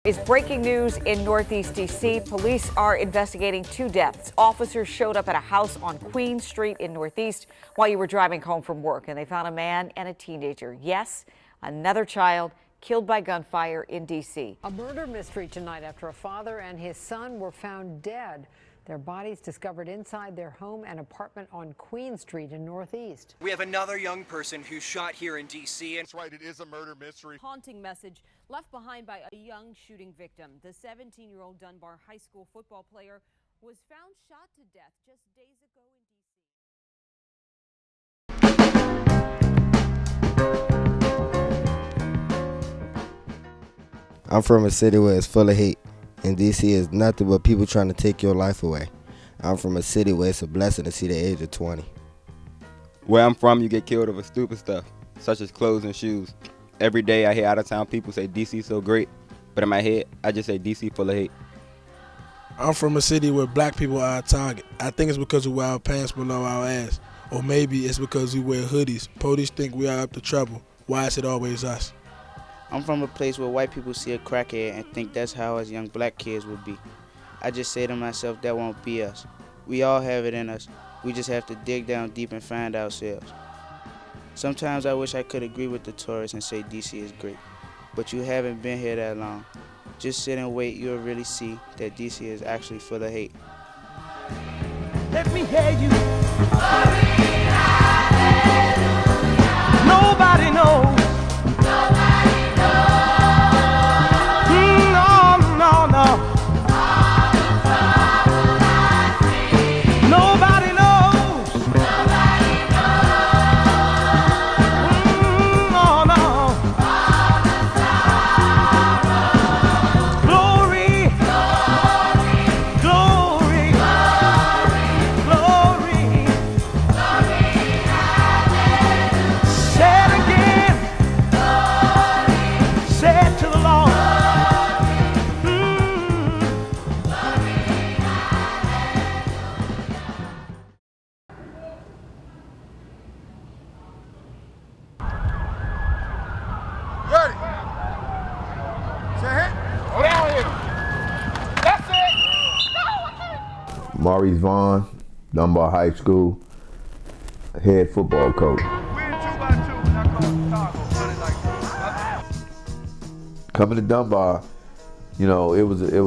Is breaking news in Northeast D.C. Police are investigating 2 deaths. Officers showed up at a house on Queen Street in Northeast while you were driving home from work, and they found a man and a teenager. Yes, another child killed by gunfire in D.C. A murder mystery tonight after a father and his son were found dead. Their bodies discovered inside their home and apartment on Queen Street in Northeast. We have another young person who's shot here in D.C. That's right, it is a murder mystery. Haunting message left behind by a young shooting victim. The 17-year-old Dunbar high school football player was found shot to death just days ago in D.C. I'm from a city where it's full of hate. And D.C. is nothing but people trying to take your life away. I'm from a city where it's a blessing to see the age of 20. Where I'm from, you get killed over stupid stuff, such as clothes and shoes. Every day I hear out-of-town people say D.C. so great, but in my head, I just say D.C. full of hate. I'm from a city where black people are a target. I think it's because we wear our pants below our ass. Or maybe it's because we wear hoodies. Police think we are up to trouble. Why is it always us? I'm from a place where white people see a crackhead and think that's how us young black kids would be. I just say to myself, that won't be us. We all have it in us. We just have to dig down deep and find ourselves. Sometimes I wish I could agree with the tourists and say DC is great. But you haven't been here that long. Just sit and wait, you'll really see that DC is actually full of hate. Let me hear you. Nobody knows. Maurice Vaughn, Dunbar High School, head football coach. Coming to Dunbar, it was, I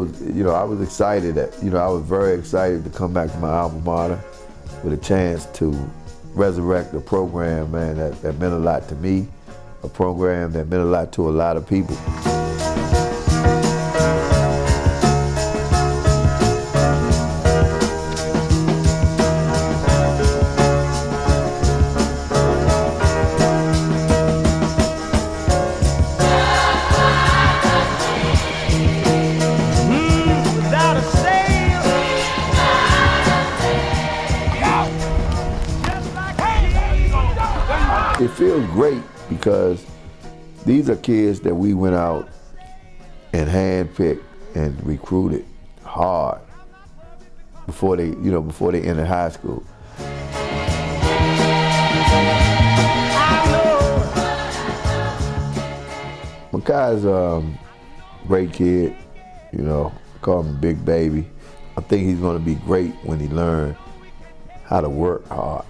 was excited I was very excited to come back to my alma mater with a chance to resurrect a program, man, that meant a lot to me, a program that meant a lot to a lot of people. It feels great because these are kids that we went out and handpicked and recruited hard before they entered high school. Makai's a great kid, I call him Big Baby. I think he's gonna be great when he learns how to work hard.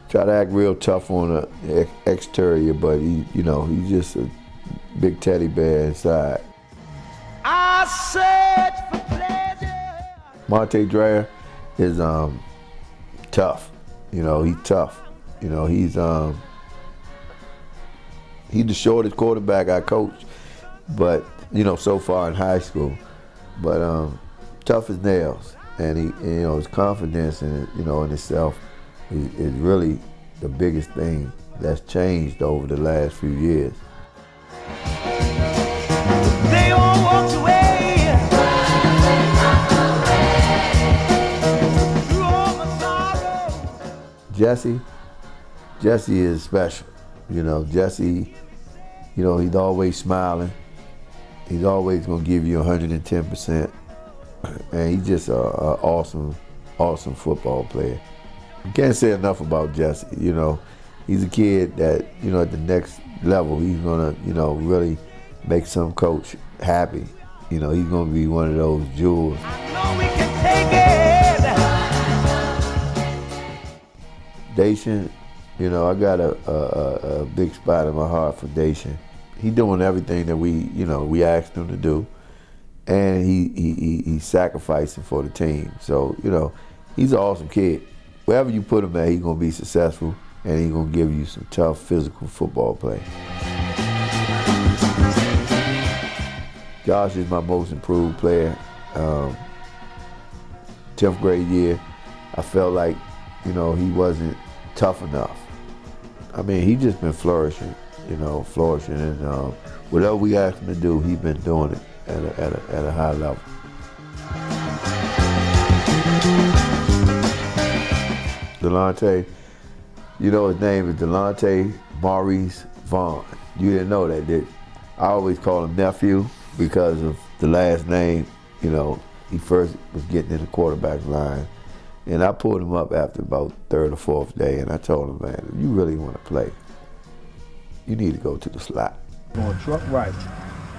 Try to act real tough on the exterior, but he's just a big teddy bear inside. I search for pleasure. Monte Dreyer is tough. He's tough. He's the shortest quarterback I coached, but so far in high school. But tough as nails, and his confidence in himself is really the biggest thing that's changed over the last few years. They all walked away. Through all my sorrow. Jesse is special. Jesse, he's always smiling. He's always gonna give you 110%. And he's just an awesome football player. You can't say enough about Jesse. He's a kid that, at the next level, he's gonna, really make some coach happy. You know, he's gonna be one of those jewels. know we can take it. Dacian, you know, I got a big spot in my heart for Dacian. He doing everything that we asked him to do, and he's sacrificing for the team. So, you know, he's an awesome kid. Wherever you put him at, he's gonna be successful, and he's gonna give you some tough physical football play. Josh is my most improved player. 10th grade year, I felt like, you know, he wasn't tough enough. I mean, he just been flourishing, and whatever we asked him to do, he's been doing it at a high level. Delonte, you know his name is Delonte Maurice Vaughn. You didn't know that, did you? I always call him nephew because of the last name. You know, he first was getting in the quarterback line, and I pulled him up after about third or fourth day, and I told him, man, if you really want to play, you need to go to the slot. We're going truck right.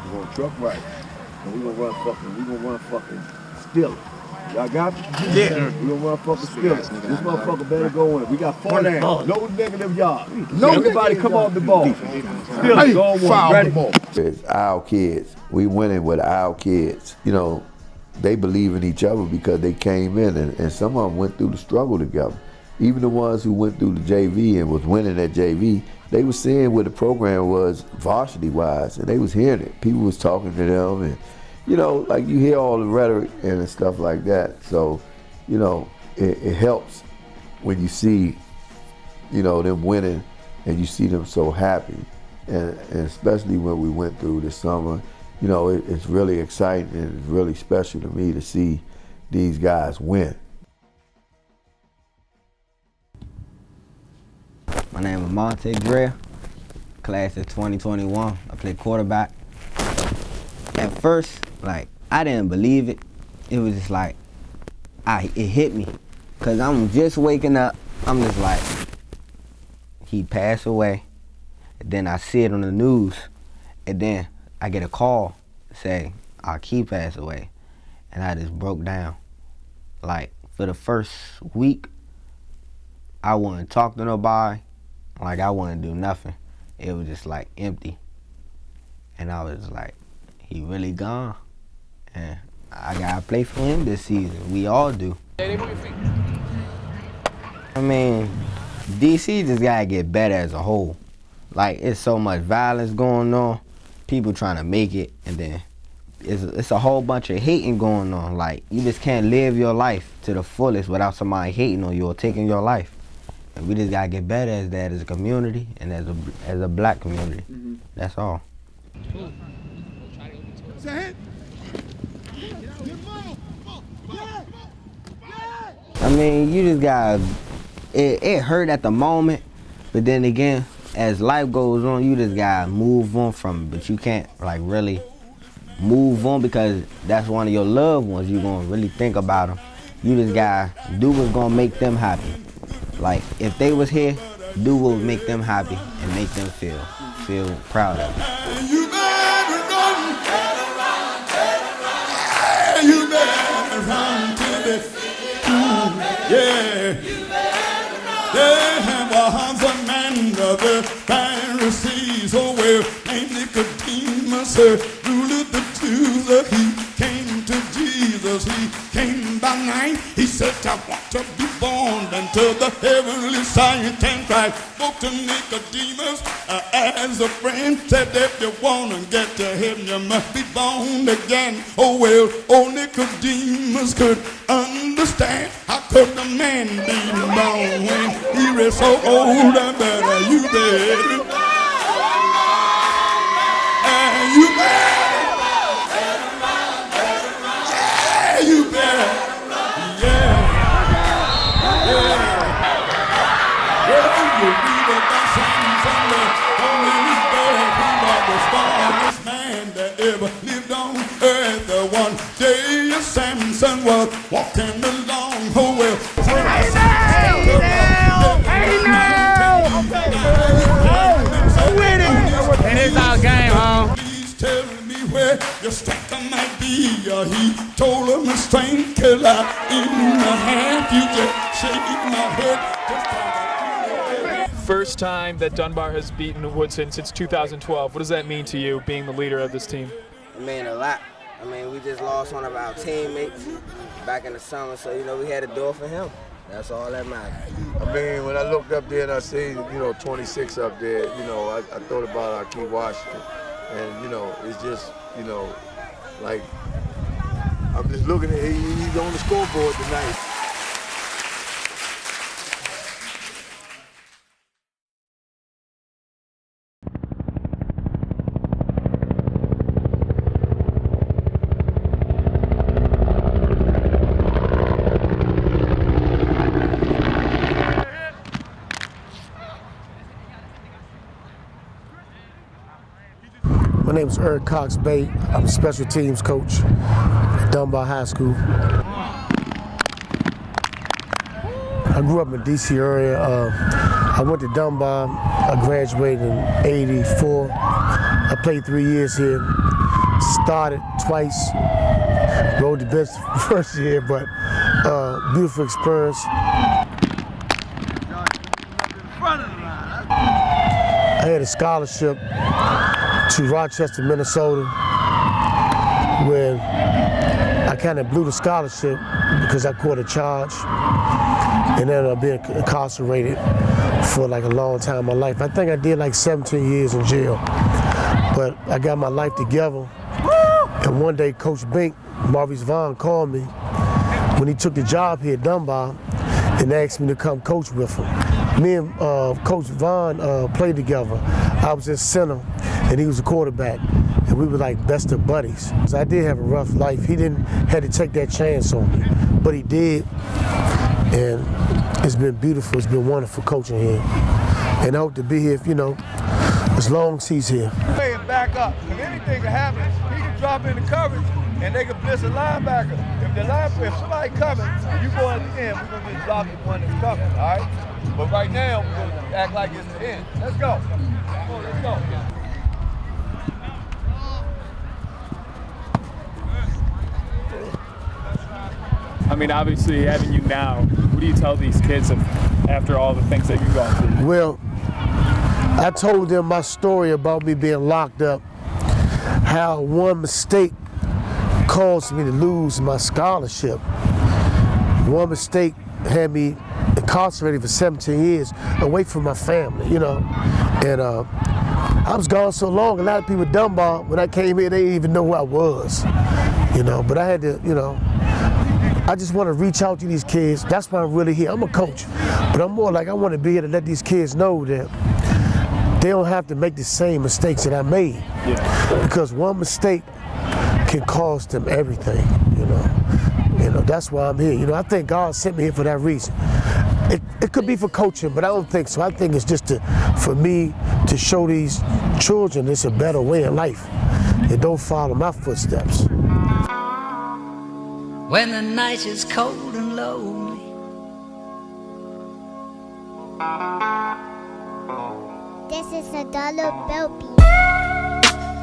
We're going truck right. And we're gonna run fucking Steelers. Y'all got me? Yeah. We're gonna run fucking Steelers. This motherfucker better go in. We got 4 down. No negative yards. No, everybody come off the ball. Steelers, go on one. Ready? It's our kids. We winning with our kids. You know, they believe in each other because they came in, and some of them went through the struggle together. Even the ones who went through the JV and was winning at JV, they were seeing what the program was varsity-wise, and they was hearing it. People was talking to them, and you know, like you hear all the rhetoric and stuff like that. So, you know, it helps when you see, you know, them winning and you see them so happy. And especially when we went through this summer, you know, it's really exciting and it's really special to me to see these guys win. My name is Monte Greer, class of 2021. I play quarterback. At first, like, I didn't believe it. It was just like, it hit me. Cause I'm just waking up, I'm just like, he passed away. And then I see it on the news, and then I get a call say, our key passed away. And I just broke down. Like, for the first week, I wouldn't talk to nobody. Like, I wouldn't do nothing. It was just like empty. And I was like, he really gone. And I gotta play for him this season. We all do. I mean, DC just gotta get better as a whole. Like, it's so much violence going on, people trying to make it, and then it's a whole bunch of hating going on. Like, you just can't live your life to the fullest without somebody hating on you or taking your life. And we just gotta get better as that as a community and as a black community. That's all. I mean, you just gotta, it hurt at the moment, but then again, as life goes on, you just gotta move on from it. But you can't like really move on because that's one of your loved ones. You gonna really think about them. You just gotta do what's gonna make them happy. Like, if they was here, do what would make them happy and make them feel proud of you. You better run, you better run to the yeah. There was a man of the Pharisees, oh well, named Nicodemus, ruled the Jews. He came to Jesus, he came by night. He said, I want to be born into the heavenly sight. And Christ spoke to Nicodemus as a friend, said if you want to get to heaven, you must be born again. Oh well, old Nicodemus could understand. How could the man be born when he is so old and better? You better, you better, yeah, you better, yeah, you read about Samson, only bad he was the strongest man that ever lived on earth. The one day Samson was walking along, oh well. Hey now! Winning! And it's our game, huh? Please tell me where your striker might be. He told him a strength killer in the half. You just shake my head. First time that Dunbar has beaten Woodson since 2012. What does that mean to you, being the leader of this team? It mean a lot. I mean, we just lost one of our teammates back in the summer, so, you know, we had to do it for him. That's all that matters. I mean, when I looked up there and I seen, 26 up there, I thought about Keith Washington. And, it's just, like, I'm just looking at he's on the scoreboard tonight. My name is Eric Cox Bay. I'm a special teams coach at Dunbar High School. I grew up in the D.C. area. I went to Dunbar. I graduated in '84. I played 3 years here. Started twice. Rode the bench the first year, but beautiful experience. I had a scholarship to Rochester, Minnesota, where I kind of blew the scholarship because I caught a charge and ended up being incarcerated for like a long time in my life. I think I did like 17 years in jail, but I got my life together. And one day, Coach Bink, Maurice Vaughn, called me when he took the job here at Dunbar and asked me to come coach with him. Me and Coach Vaughn played together. I was in center and he was a quarterback, and we were like best of buddies. So I did have a rough life. He didn't have to take that chance on me, but he did, and it's been beautiful. It's been wonderful coaching here, and I hope to be here, as long as he's here. Play it back up. If anything can happen, he can drop in the coverage, and they can blitz a linebacker. If somebody coming, and you go at the end, we're gonna just block the one that's coming, all right? But right now, we're gonna act like it's the end. Let's go. Let's go. I mean, obviously, having you now, what do you tell these kids after all the things that you've gone through? Well, I told them my story about me being locked up, how one mistake caused me to lose my scholarship. One mistake had me incarcerated for 17 years, away from my family, And I was gone so long, a lot of people at Dunbar, when I came here, they didn't even know who I was, But I had to, I just want to reach out to these kids. That's why I'm really here. I'm a coach, but I'm more like I want to be here to let these kids know that they don't have to make the same mistakes that I made. Yeah. Because one mistake can cost them everything, That's why I'm here. I think God sent me here for that reason. It could be for coaching, but I don't think so. I think it's just for me to show these children it's a better way in life and don't follow my footsteps. When the night is cold and lonely, this is a dollar bill beat.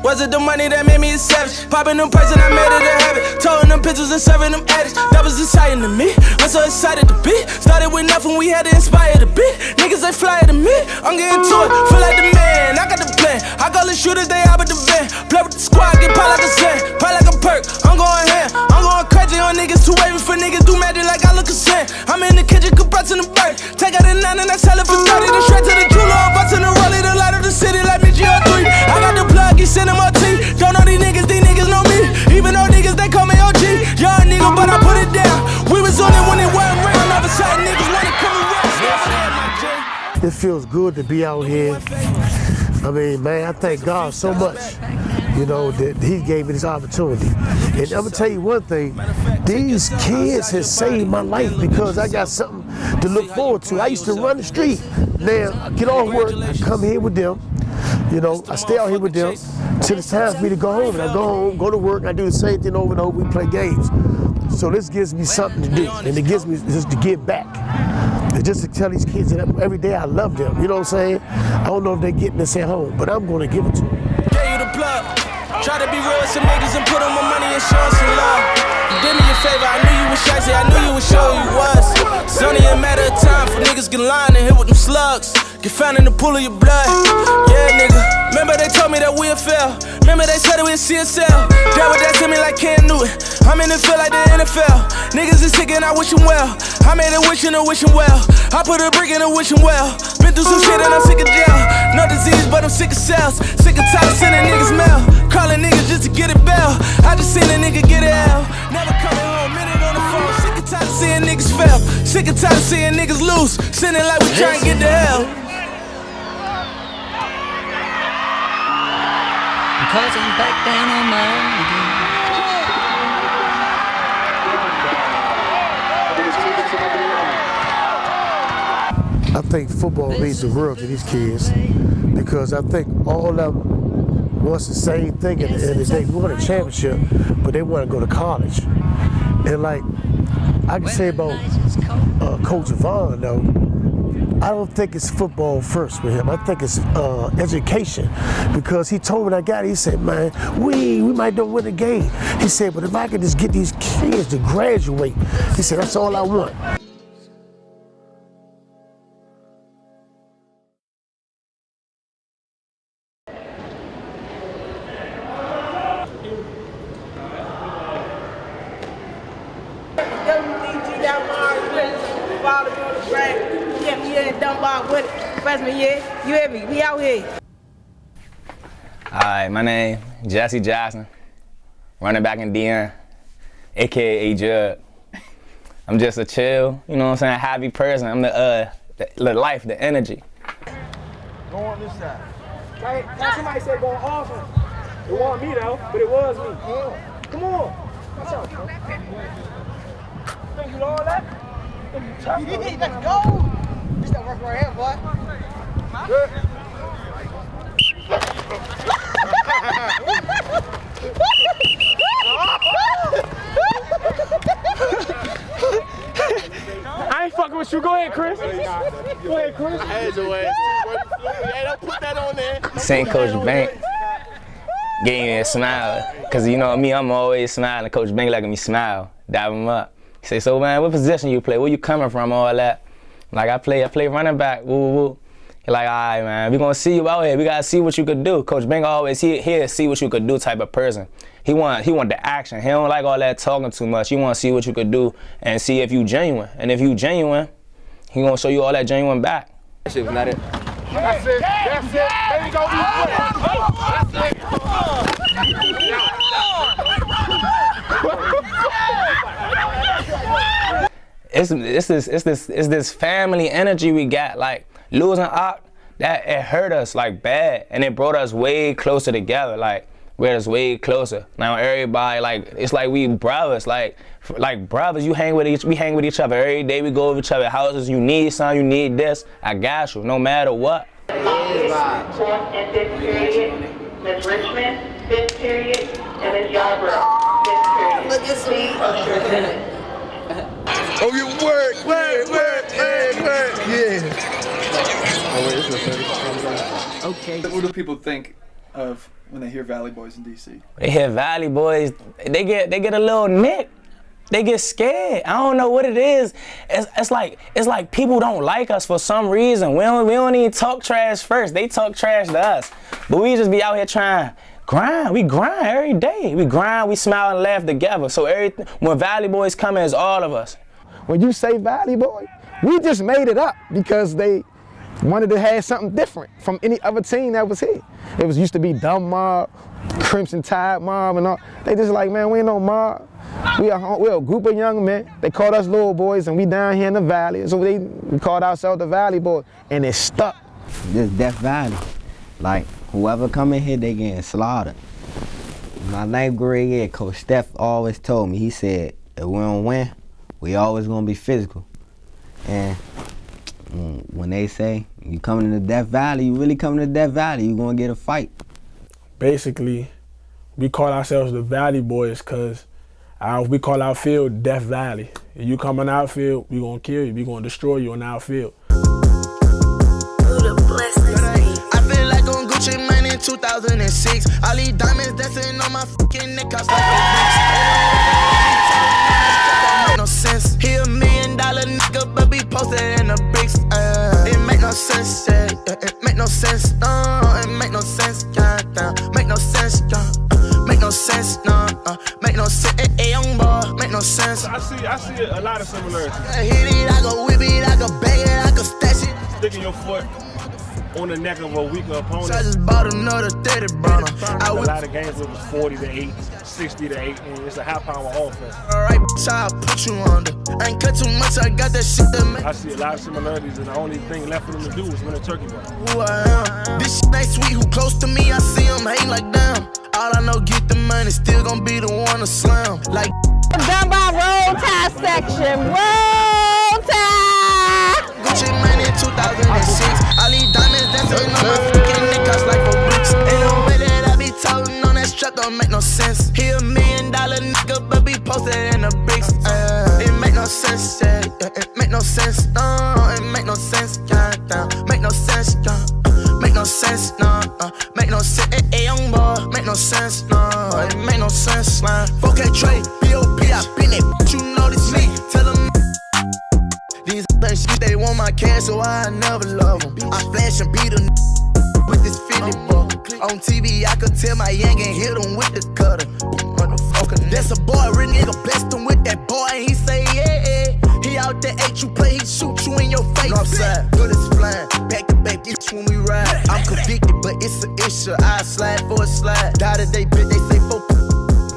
Was it the money that made me a savage? Popping them prices and I made it a habit. Towing them pictures and serving them addicts. That was exciting to me. I'm so excited to be. Started with nothing, we had to inspire the beat. Niggas, they fly to me. I'm getting to it, feel like the man. I got the plan. I call the shooters, they out with the van. Play with the squad, get pop like a sand. Pop like a perk, I'm going ham. I'm going crazy on niggas, too wavy for niggas. Do magic like I look a sand. I'm in the kitchen, compressing the bird. Take out the 9 and I sell it for 30. Then straight to the jeweler, I'm busting the rollie. The light of the city like me GR3. I got the plug, he sending my team. Don't know these niggas know me. Even though niggas, they call me OG. Young nigga, but I put it down. We was on it when it wasn't real. All of a sudden, niggas wanna come around. It feels good to be out here. I mean, man, I thank God so much, that he gave me this opportunity. And I'm gonna tell you one thing, these kids have saved my life because I got something to look forward to. I used to run the street. Now, I get off work, I come here with them. I stay out here with them till it's time for me to go home. And I go home, go to work, and I do the same thing over and over. We play games. So this gives me something to do, and it gives me just to give back. And just to tell these kids that every day I love them, you know what I'm saying? I don't know if they're getting this at home, but I'm going to give it to them. Gave you the plug. Try to be real with some niggas and put on my money and show some love. You did me a favor, I knew you was shy, I knew you would show you was. It's only a matter of time for niggas get lined and hit with them slugs. Get found in the pool of your blood. Yeah, nigga. Remember they told me that we'd fail. Remember they said it was CSL. Dad with that to me like Cam Newton. I'm in the field like the NFL. Niggas is sick and I wish them well. I made a wish and a wish them well. I put a brick in a wish them well. Been through some shit and I'm sick of jail. No disease, but I'm sick of cells. Sick and tired of sending niggas mail. Calling niggas just to get a bell. I just seen a nigga get a L. Never coming home, minute on the phone. Sick and tired of seeing niggas fail. Sick and tired of seeing niggas lose. Sending like we trying to get to hell. Cause I'm back down on my own again. I think football means the world to these kids because I think all of them wants the same thing at the end of the day. We want a championship, but they want to go to college. And like I can say about Coach Vaughn though, I don't think it's football first with him. I think it's education because he told me when I got it, he said, man, we might not win the game. He said, but if I could just get these kids to graduate, he said, that's all I want. Dunbar with freshman year. You hear me? We out here. Alright, my name Jesse Johnson, running back in DN, aka A-Jug. I'm just a chill, you know what I'm saying, happy person. I'm the life, the energy. Go on this side. Right, somebody said going off. It wasn't me though, but it was me. Come on. What's up? Think you know all that? Let's go. This don't work right here, boy. Good. I ain't fucking with you. Go ahead, Chris. Go ahead, Chris. I had your ass. Hey, don't put that on there. St. Coach Bank gave me a smile. Cause you know me, I'm always smiling. Coach Bank letting me smile, dab him up. He say, so man, what position you play? Where you coming from? All that. Like I play running back. Woo woo. He like, all right, man, we gonna see you out here. We gotta see what you could do. Coach Bank always here to see what you could do type of person. He want the action. He don't like all that talking too much. He want to see what you could do and see if you genuine. And if you genuine, he gonna show you all that genuine back. That shit was not it. That's it. That's it. There you go. That's it. It's this family energy we got. Like losing Ock, that it hurt us like bad, and it brought us way closer together. Like brought us way closer. Now everybody like it's like we brothers. Like brothers, we hang with each other every day. We go over each other's houses. You need something, you need this. I got you, no matter what. Fourth and fifth period, Ms. Richmond, fifth period, and Ms. Yarborough, fifth period. Look at me. Oh, you work, yeah. Okay. What do people think of when they hear Valley Boys in DC? They hear Valley Boys, they get a little nick. They get scared. I don't know what it is. It's like people don't like us for some reason. We don't even talk trash first. They talk trash to us. But we just be out here trying grind. We grind every day. We grind, we smile and laugh together. So when Valley Boys come in, it's all of us. When you say Valley Boy, we just made it up because they wanted to have something different from any other team that was here. It was used to be Dunbar, Crimson Tide Mob and all. They just like, man, we ain't no mob. We're a group of young men. They called us little boys and we down here in the valley. So we called ourselves the Valley Boys and it stuck. This Death Valley, like whoever come in here, they getting slaughtered. My 9th grade year, Coach Steph always told me, he said, if we don't win, we always gonna be physical. And when they say you coming to Death Valley, you really coming to Death Valley, you gonna get a fight. Basically, we call ourselves the Valley Boys because we call our field Death Valley. If you come on our field, we gonna kill you, we gonna destroy you on our field. I feel like on Gucci Mane 2006. All these diamonds dancing on my fucking neck, cost like a bricks. No sense. He $1 million nigga, but be posted in the bricks. It make no sense, yeah. It make no sense, no. It make no sense, yeah. Make no sense, yeah. Make no sense, no. Make no sense, young boy. Make no sense. I see a lot of similarities. I hit it, I go whip it, I go bang it, I go stash it. Sticking your foot on the neck of a weaker opponent. So I just bought another 30, brother. A lot of games it was 40-8, 60-8, and it's a high power offense. Alright, so I'll put you under. I ain't cut too much, I got that shit that make. I see a lot of similarities, and the only thing left for them to do is win a turkey run. Who I am. This shit ain't sweet, who close to me, I see him hating like damn. All I know, get the money, still gonna be the one to slam. Like Dunbar roll tide section, roll tide! Gucci money in 2006. All these diamonds dancing on my fucking neck, cost like a bricks. Ain't no way that I be toting on that strap, don't make no sense. He $1 million nigga, but be posted in the bricks. It make no sense, yeah. It make no sense, no. It make no sense, yeah. Make no sense, yeah. Make no sense, no. Make no sense, young boy. Make no sense, no. It make no sense, man. 4K trade, B.O.P. I been that, you know this me. Tell them these shit, they want my cash, so I never love them. I flash and beat them with this 50 buck. On TV, I could tell my yank and hit him with the cutter. Motherfucker, that's a boy, real nigga blessed him with that boy, and he say, yeah. He out there, ate you play, he shoot you in your face. Northside, bullets flying, back to back, bitch, when we ride. I'm convicted, but it's an issue. I slide for a slide. Die today, bitch, they say for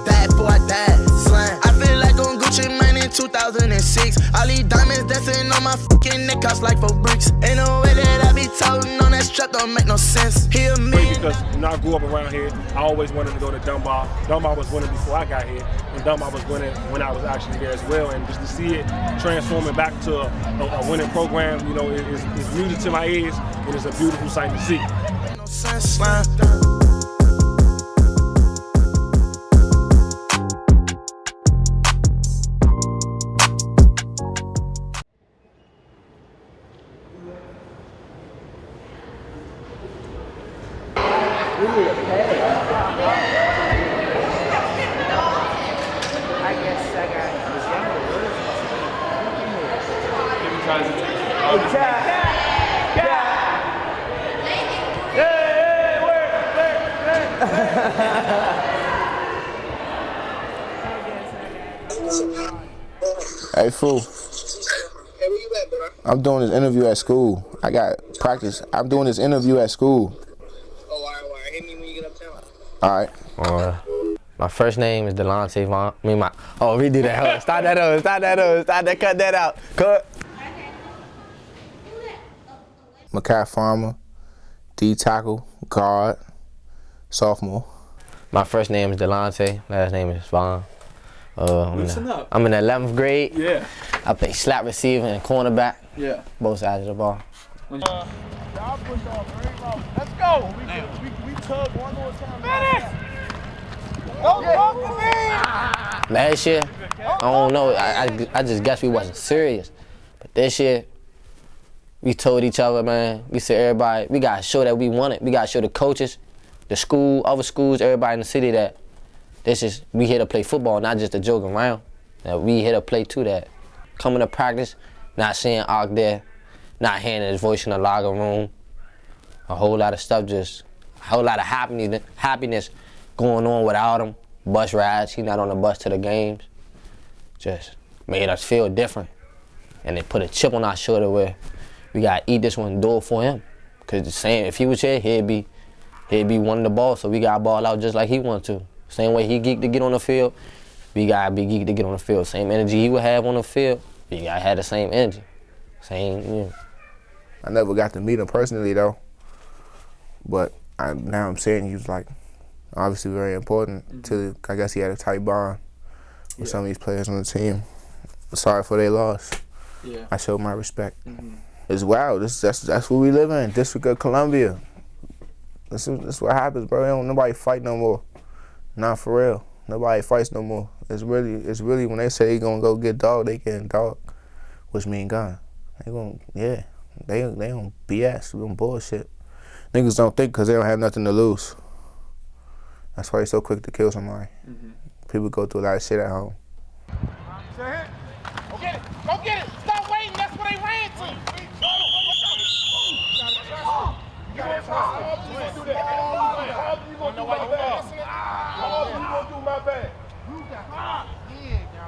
die before I die. Slime. I feel like on Gucci money in 2006. All these diamonds dancing on my fucking neck, cost like 4 bricks. Ain't no way that I be toting on that strap, don't make no sense. Hear me? Because when I grew up around here, I always wanted to go to Dunbar. Dunbar was winning before I got here, and Dunbar was winning when I was actually there as well. And just to see it transforming back to a winning program, you know, is music to my ears, and it's a beautiful sight to see. No sense, slime. Hey, fool. I'm doing this interview at school. I got practice. I'm doing this interview at school. Oh, all right. Hit me when you get uptown. All right. My first name is Delonte Vaughn. Redo that. Hold on. Start that over. Cut that out. Cut. Makai Farmer, D tackle, guard, sophomore. My first name is Delonte. Last name is Vaughn. Listen up. I'm in the 11th grade. Yeah. I play slap receiver and cornerback. Yeah. Both sides of the ball. Y'all push off very low. Let's go. We tug one more time. Finish! Don't talk to me! Last year, I don't know. I just guess we wasn't serious. But this year, we told each other, man, we said everybody, we gotta show that we want it. We gotta show the coaches, the school, other schools, everybody in the city that we here to play football, not just to joke around. That we here to play too, that coming to practice, not seeing Ark there, not hearing his voice in the locker room. A whole lot of stuff, just a whole lot of happiness going on without him. Bus rides, he not on the bus to the games. Just made us feel different. And they put a chip on our shoulder where we gotta eat this one and do it for him. Cause the same, if he was here, he'd be wanting the ball, so we gotta ball out just like he wanted to. Same way he geeked to get on the field, we gotta be geeked to get on the field. Same energy he would have on the field, we gotta have the same energy. I never got to meet him personally though, but now I'm saying he was like obviously very important to. I guess he had a tight bond with some of these players on the team. Sorry for their loss. Yeah. I showed my respect. It's wild. That's what we live in, District of Columbia. This what happens, bro. Nobody fight no more. Not for real. Nobody fights no more. It's really when they say they gonna go get dog, they getting dog, which mean gun. They gonna BS. We gonna bullshit. Niggas don't think because they don't have nothing to lose. That's why they're so quick to kill somebody. People go through a lot of shit at home. Go get it. Go get it. Stop waiting. That's where they ran to. You gonna do that? How often you gonna do my bag? How often you gonna do my bag?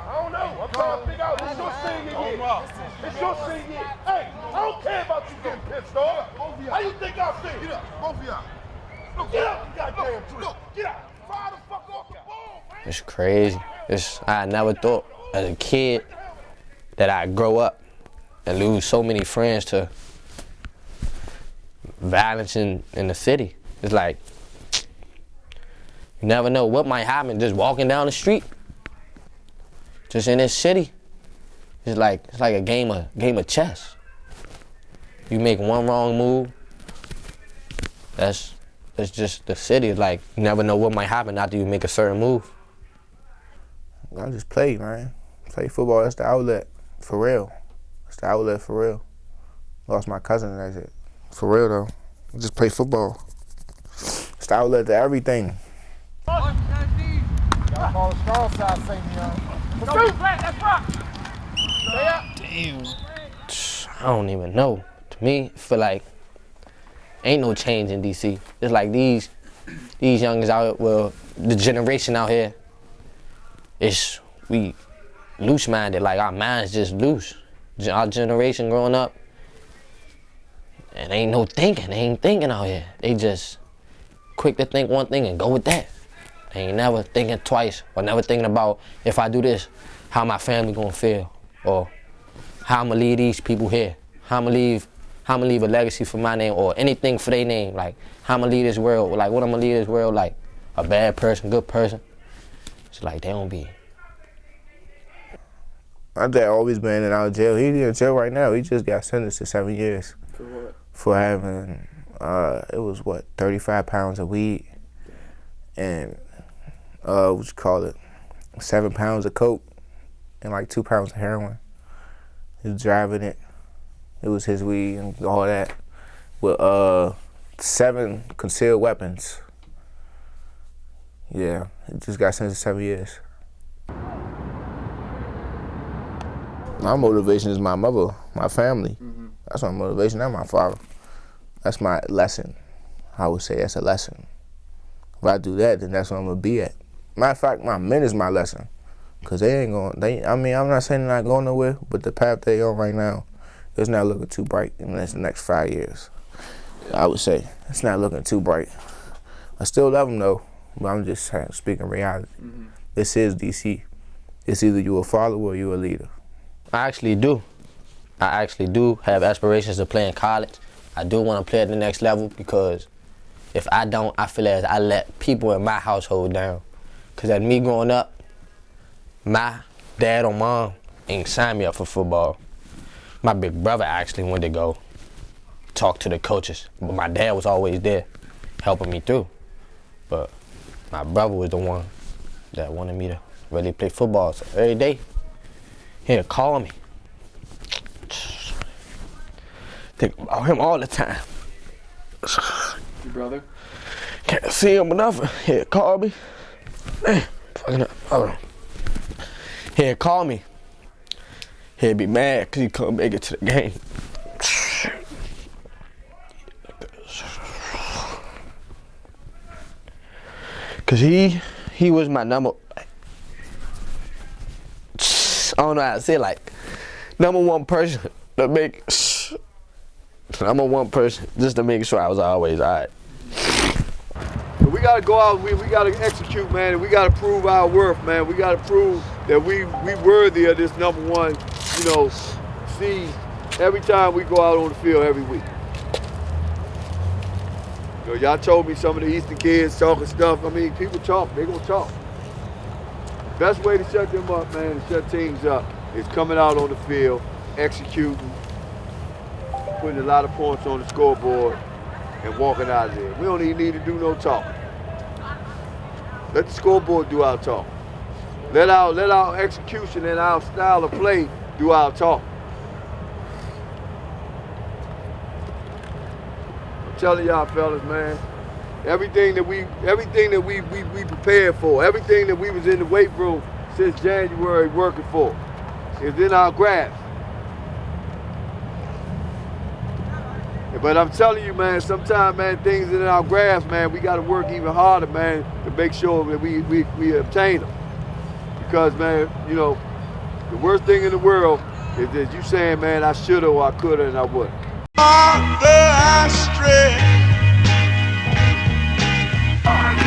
I don't know. I'm trying to figure out. It's your senior year. It's your senior year. Hey, I don't care about you getting pissed off. How you think I feel? Get up. Both of y'all. Look, get up. Goddamn tree. Look, get out. Fire the fuck off the ball, man. It's crazy. I never thought as a kid that I'd grow up and lose so many friends to violence in the city. It's like, you never know what might happen just walking down the street. Just in this city. It's like a game of chess. You make one wrong move, that's just the city. It's like you never know what might happen after you make a certain move. I just play, man. Play football, that's the outlet, for real. It's the outlet for real. Lost my cousin, that's it. For real though, I just play football. It's the outlet to everything. Y'all call the strong side, Saint That's rock. Damn. I don't even know. To me, I feel like ain't no change in DC. It's like these youngins out here, well, the generation out here, we loose-minded, like our minds just loose. Our generation growing up, and ain't no thinking, they ain't thinking out here. They just quick to think one thing and go with that. They ain't never thinking twice or never thinking about if I do this, how my family gonna feel, or how I'm gonna leave these people here, how I'm gonna leave a legacy for my name or anything for their name, like how I'm gonna leave this world, like what I'm gonna leave this world, like a bad person, good person. It's like they don't be. My dad always been in and out of jail. He in jail right now. He just got sentenced to 7 years. For what? For having, it was what, 35 pounds of weed and, what you call it, 7 pounds of coke and like 2 pounds of heroin. He was driving it. It was his weed and all that. With 7 concealed weapons. Yeah, he just got sentenced to 7 years. My motivation is my mother, my family. That's my motivation, not my father. That's my lesson. I would say that's a lesson. If I do that, then that's what I'm gonna be at. Matter of fact, my men is my lesson. Cause they ain't going, I mean, I'm not saying they're not going nowhere, but the path they on right now, it's not looking too bright in the next 5 years. I would say, it's not looking too bright. I still love them though, but I'm just speaking reality. This is DC. It's either you a follower or you a leader. I actually do. I actually do have aspirations to play in college. I do want to play at the next level because if I don't, I feel as I let people in my household down. Because at me growing up, my dad or mom ain't signed me up for football. My big brother actually went to go talk to the coaches, but my dad was always there helping me through. But my brother was the one that wanted me to really play football. So every day, he'd call me. Think about him all the time. Your brother? Can't see him enough. He'd call me. Man, fucking up. Hold on. He'd call me. He'd be mad because he couldn't make it to the game. Cause he was my number, I don't know how to say it, like number one person to make, number one person just to make sure I was always all right. We gotta go out, we gotta execute, man, and we gotta prove our worth, man. We gotta prove that we worthy of this number one, seed every time we go out on the field every week. Y'all told me some of the Eastern kids talking stuff. I mean, people talk, they gonna talk. Best way to shut them up, man, to shut teams up is coming out on the field, executing, putting a lot of points on the scoreboard, and walking out of there. We don't even need to do no talking. Let the scoreboard do our talking. Let our execution and our style of play do our talking. telling y'all fellas, man, everything that we prepared for, everything that we was in the weight room since January working for, is in our grasp. But I'm telling you, man, sometimes, man, things in our grasp, man, we got to work even harder, man, to make sure that we obtain them. Because, man, you know, the worst thing in the world is that you saying, man, I shoulda or I coulda and I wouldn't.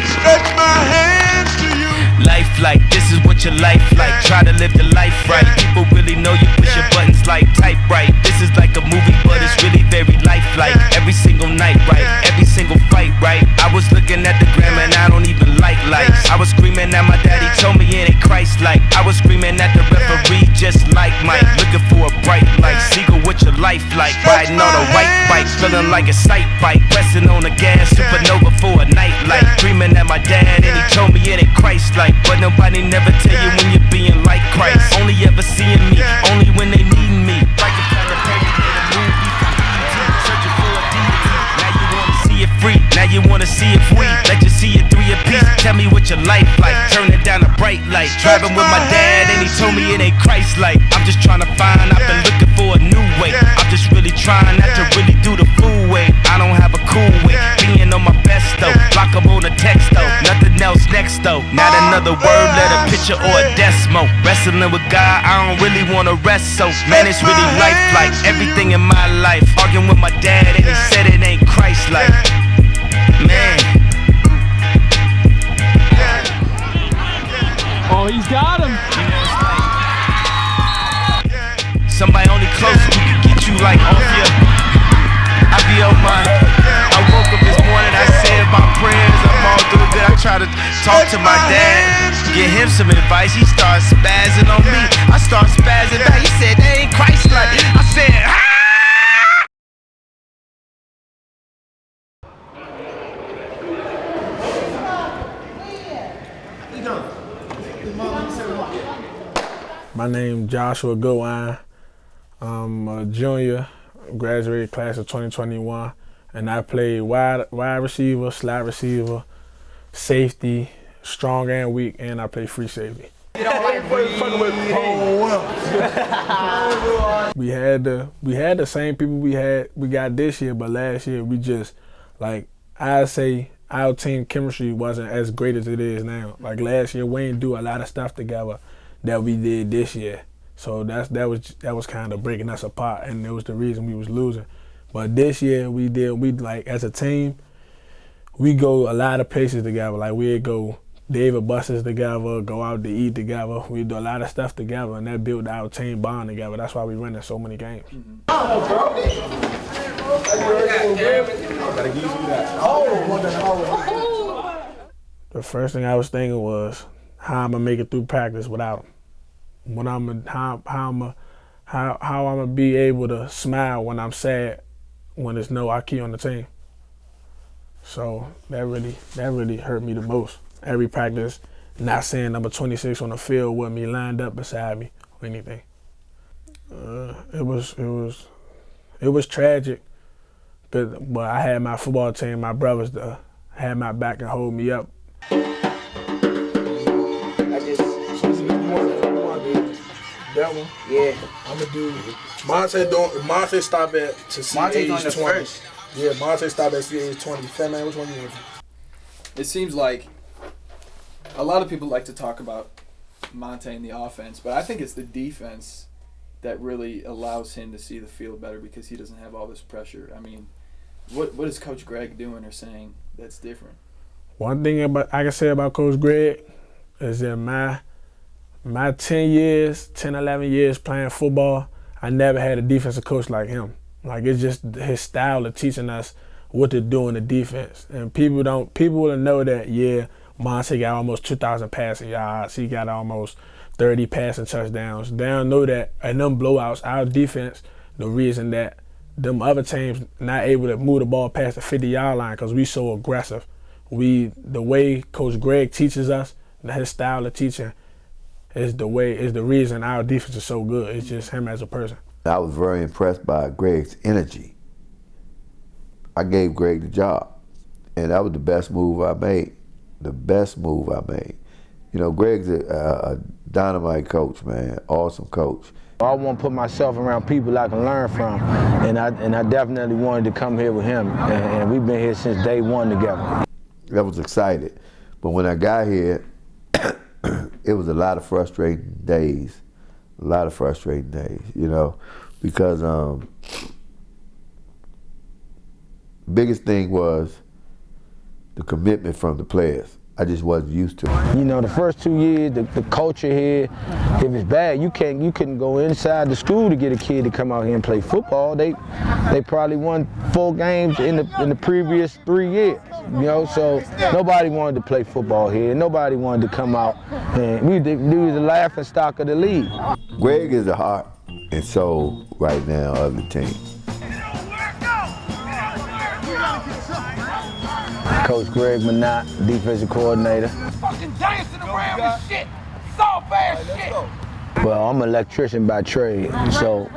Stretch my hands to you. Life like, this is what your life like. Try to live the life right. People really know you push your buttons like type right. This is like a movie, but it's really very lifelike. Every single night, right? Every single fight, right? I was looking at the gram and I don't even like lights. I was screaming at my daddy, told me it ain't Christ-like. I was screaming at the referee, just like Mike. Looking for a bright light. Seagull, what your life like? Riding on a white bike, feeling like a sight bike. Pressing on the gas, supernova for a night light. Screaming at my dad and he told me it ain't Christ-like. But nobody never tell you when you're being like Christ. Only ever seeing me, only when they needin' me. Like a kind of Perry in a movie from ET, searching for a deity. Now you wanna see it free, now you wanna see it free. Let you see it 3 apiece. Tell me what your life like, turn it down a bright light. Driving with my dad and he told me it ain't Christ-like. I'm just trying to find, I've been looking for a new way. I'm just really trying not to really do the fool way. I don't have a cool way, being on my best though. Block up on the text though, nothing else next though. Not another word, let a picture or a decimal. Wrestling with God, I don't really wanna rest so. Man, it's really lifelike, everything in my life. Arguing with my dad and he said it ain't Christ-like. Man. Oh, he's got him. Somebody only close who can get you like off your. I be on my. I woke up this morning, I said my prayers, I'm all doing good. I try to talk to my dad, get him some advice. He starts spazzing on me. I start spazzing back. He said, that ain't Christ-like. I said, ah! My name Joshua Gowan. I'm a junior, graduated class of 2021, and I play wide receiver, slot receiver, safety, strong and weak, and I play free safety. We had the same people we got this year, but last year we just, like, I'd say our team chemistry wasn't as great as it is now. Like last year, we didn't do a lot of stuff together that we did this year. So that was kind of breaking us apart, and it was the reason we was losing. But this year we like as a team, we go a lot of places together. Like we'd go David buses together, go out to eat together. We do a lot of stuff together, and that built our team bond together. That's why we winning so many games. The first thing I was thinking was how I'm gonna make it through practice without him. How I'm gonna be able to smile when I'm sad when there's no Aki on the team. So that really hurt me the most. Every practice, not seeing number 26 on the field with me, lined up beside me or anything. It was tragic, but I had my football team, my brothers, to have my back and hold me up. That one? Yeah. I'm gonna do Monte stop at to see Monte's age on the 20. first. Yeah, Monte stop at age 20. Fat man, which one you want? It seems like a lot of people like to talk about Monte and the offense, but I think it's the defense that really allows him to see the field better because he doesn't have all this pressure. I mean, what is Coach Greg doing or saying that's different? One thing I can say about Coach Greg is that my 10, 11 years playing football, I never had a defensive coach like him. Like, it's just his style of teaching us what to do in the defense. And people will know that, yeah, Monte got almost 2,000 passing yards. He got almost 30 passing touchdowns. They don't know that in them blowouts, our defense, the reason that them other teams not able to move the ball past the 50-yard line because we so aggressive. The way Coach Greg teaches us, his style of teaching, is the reason our defense is so good. It's just him as a person. I was very impressed by Greg's energy. I gave Greg the job. And that was the best move I made. The best move I made. You know, Greg's a dynamite coach, man. Awesome coach. I want to put myself around people I can learn from, and I definitely wanted to come here with him, and we've been here since day one together. I was excited, but when I got here, it was a lot of frustrating days, you know, because biggest thing was the commitment from the players. I just wasn't used to it. You know, the first 2 years, the culture here, if it's bad, you couldn't go inside the school to get a kid to come out here and play football. They probably won 4 games in the previous 3 years. You know, so nobody wanted to play football here. Nobody wanted to come out, and we was the laughing stock of the league. Greg is the heart and soul right now of the team. Coach Greg Minot, defensive coordinator. Fucking dancing around with shit. Soft ass shit. Well, I'm an electrician by trade, so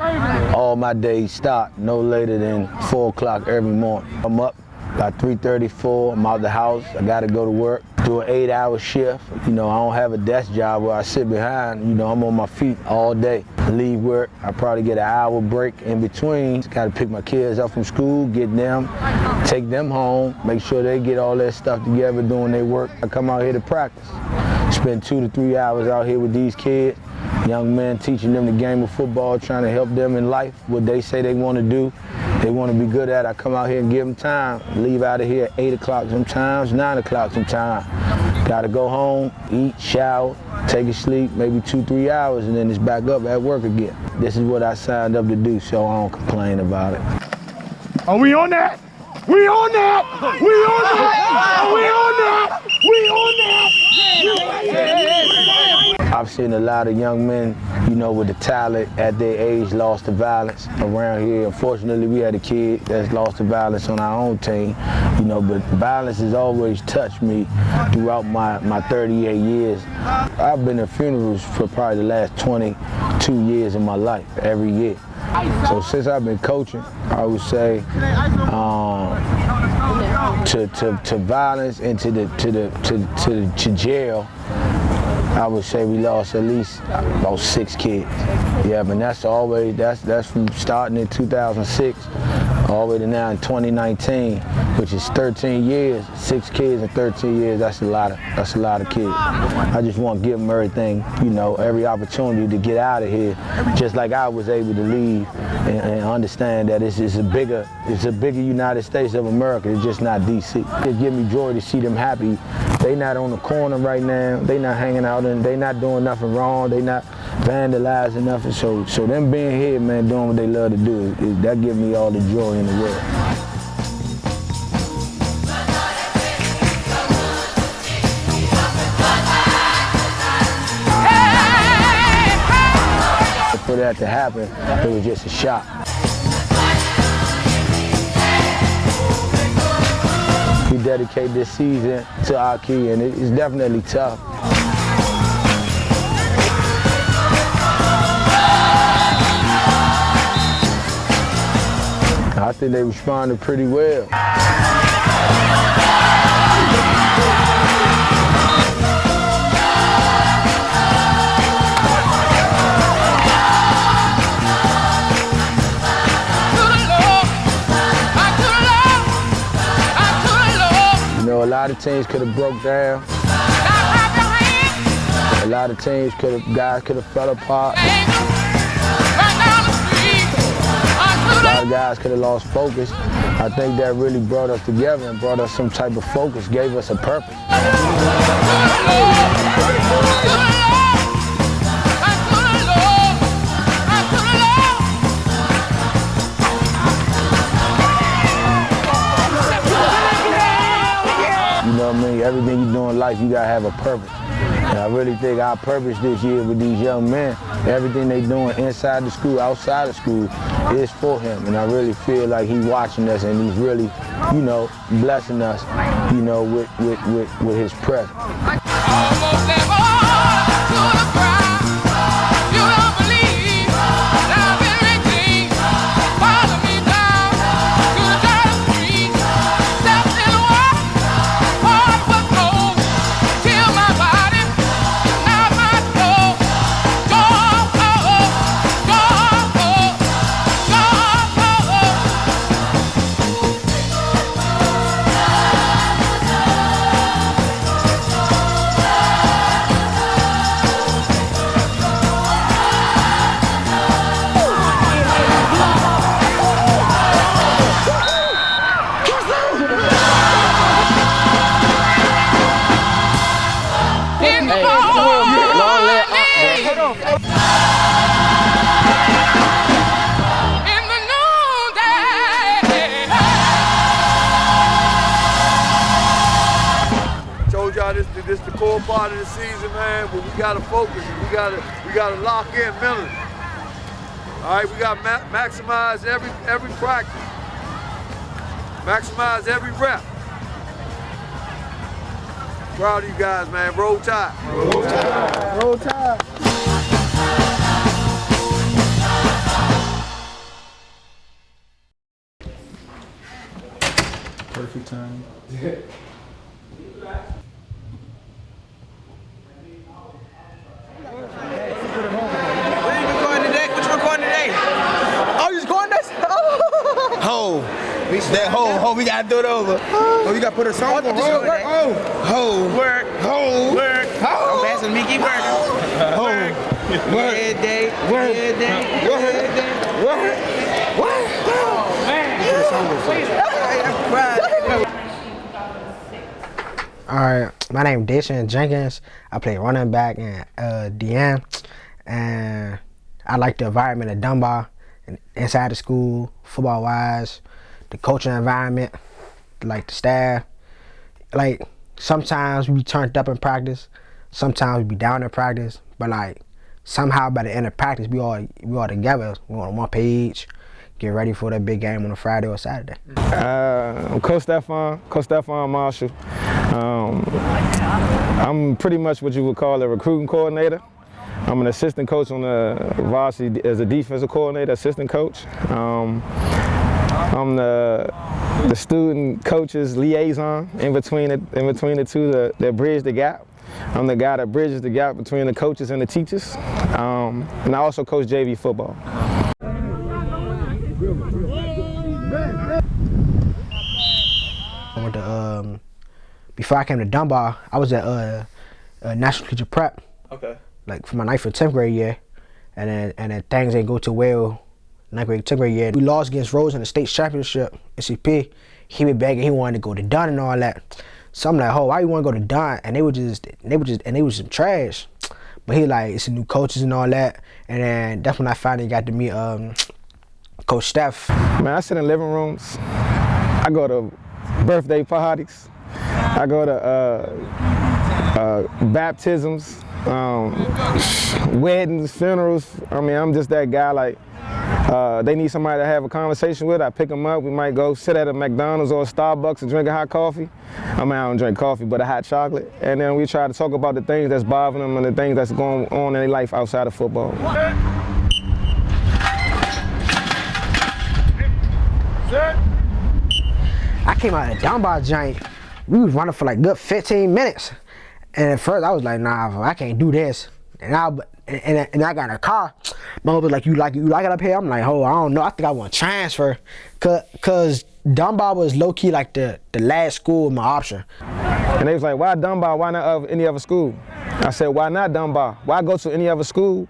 all my days start no later than 4 o'clock every morning. I'm up by 3:34, I'm out the house, I gotta go to work, do an 8-hour shift. You know, I don't have a desk job where I sit behind, you know, I'm on my feet all day. Leave work, I probably get an hour break in between. Gotta pick my kids up from school, get them, take them home, make sure they get all that stuff together doing their work. I come out here to practice. Spend 2 to 3 hours out here with these kids, young men, teaching them the game of football, trying to help them in life, what they say they want to do, they want to be good at. I come out here and give them time, leave out of here at 8 o'clock sometimes, 9 o'clock sometimes. Gotta go home, eat, shower, take a sleep, maybe 2-3 hours, and then it's back up at work again. This is what I signed up to do, so I don't complain about it. Are we on that? We on that! We on that! Are we on that? We on that! I've seen a lot of young men, you know, with the talent at their age lost to violence around here. Unfortunately, we had a kid that's lost to violence on our own team, you know, but violence has always touched me throughout my 38 years. I've been at funerals for probably the last 22 years of my life, every year. So since I've been coaching, I would say to violence and to jail, I would say we lost at least about 6 kids. Yeah, but that's from starting in 2006 all the way to now in 2019, which is 13 years. 6 kids in 13 years. That's a lot of kids. I just want to give them everything, you know, every opportunity to get out of here, just like I was able to leave and understand that it's a bigger United States of America. It's just not DC. It gives me joy to see them happy. They not on the corner right now. They not hanging out and they not doing nothing wrong. They not vandalizing nothing. So them being here, man, doing what they love to do, that gives me all the joy in the world. For that to happen, it was just a shock. We dedicate this season to our key, and it's definitely tough. I think they responded pretty well. You know, a lot of teams could have broke down. A lot of teams guys could have fell apart. A lot of guys could have lost focus. I think that really brought us together and brought us some type of focus, gave us a purpose. You know what I mean? Everything you do in life, you gotta have a purpose. And I really think our purpose this year with these young men, everything they doing inside the school, outside of school, is for him. And I really feel like he's watching us and he's really, you know, blessing us, you know, with his presence. off. Told y'all this the core part of the season, man. But we gotta focus. We gotta lock in mentally. All right, we gotta maximize every practice. Maximize every rep. Proud of you guys, man. Roll Tide. Roll Tide. Roll Tide. Perfect time. Oh, you just going this? Ho. That ho, we gotta do it over. Oh, you gotta put a song on. Ho. Work. Ho. Work. Ho. I'm passing me, keep working. Ho. Work. Good day. Work. Good day. Good day. Work. Work. Oh, man. All right, my name is Deshaun Jenkins. I play running back and DM, and I like the environment at Dunbar, inside the school, football-wise, the coaching environment, like the staff. Like sometimes we be turned up in practice, sometimes we be down in practice, but like somehow by the end of practice we all together, we on one page, get ready for that big game on a Friday or Saturday. I'm Coach Stefan Marshall. I'm pretty much what you would call a recruiting coordinator. I'm an assistant coach on the varsity as a defensive coordinator, assistant coach. I'm the student coach's liaison in between the two that bridge the gap. I'm the guy that bridges the gap between the coaches and the teachers. And I also coach JV football. Before I came to Dunbar, I was at National Collegiate Prep. Okay. Like for my 9th and 10th grade year, and then things didn't go too well. 9th grade, 10th grade year, we lost against Rose in the state championship. NCP, he went back and he wanted to go to Dunn and all that. So I'm like, oh, why you want to go to Dunn? And they was some trash. But he like, it's new coaches and all that. And then that's when I finally got to meet Coach Steph. Man, I sit in living rooms. I go to birthday parties. I go to baptisms, weddings, funerals. I mean, I'm just that guy. Like, they need somebody to have a conversation with. I pick them up. We might go sit at a McDonald's or a Starbucks and drink a hot coffee. I mean, I don't drink coffee, but a hot chocolate. And then we try to talk about the things that's bothering them and the things that's going on in their life outside of football. I came out of the Dunbar giant. We was running for like good 15 minutes. And at first I was like, nah, I can't do this. And I got in a car. Mom was like, you like it up here? I'm like, oh, I don't know. I think I want to transfer. Cause Dunbar was low key like the last school, my option. And they was like, why Dunbar? Why not any other school? I said, why not Dunbar? Why go to any other school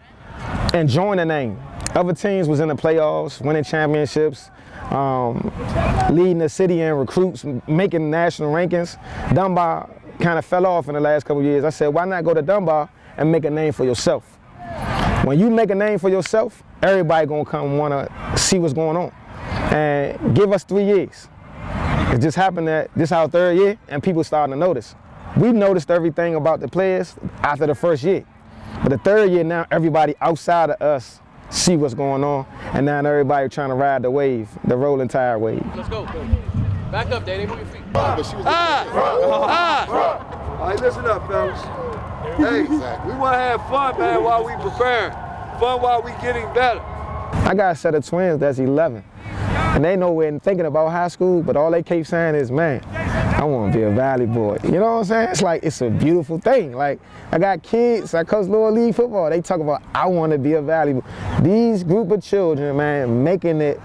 and join the name? Other teams was in the playoffs, winning championships, leading the city in recruits, making national rankings. Dunbar kind of fell off in the last couple of years. I said, why not go to Dunbar and make a name for yourself? When you make a name for yourself, everybody gonna come wanna see what's going on. And give us 3 years. It just happened that this is our 3rd year and people starting to notice. We noticed everything about the players after the 1st year. But the 3rd year now, everybody outside of us see what's going on, and now everybody trying to ride the wave, the rolling tide wave. Let's go. Back up, Daddy. Move your feet. All right, listen up, fellas. Hey, we want to have fun, man, while we preparing. Fun while we getting better. I got a set of twins that's 11, and they nowhere thinking about high school, but all they keep saying is, man, I want to be a Valley boy. You know what I'm saying? It's like, it's a beautiful thing. Like, I got kids, I coach Lower League football. They talk about, I want to be a Valley boy. These group of children, man, making it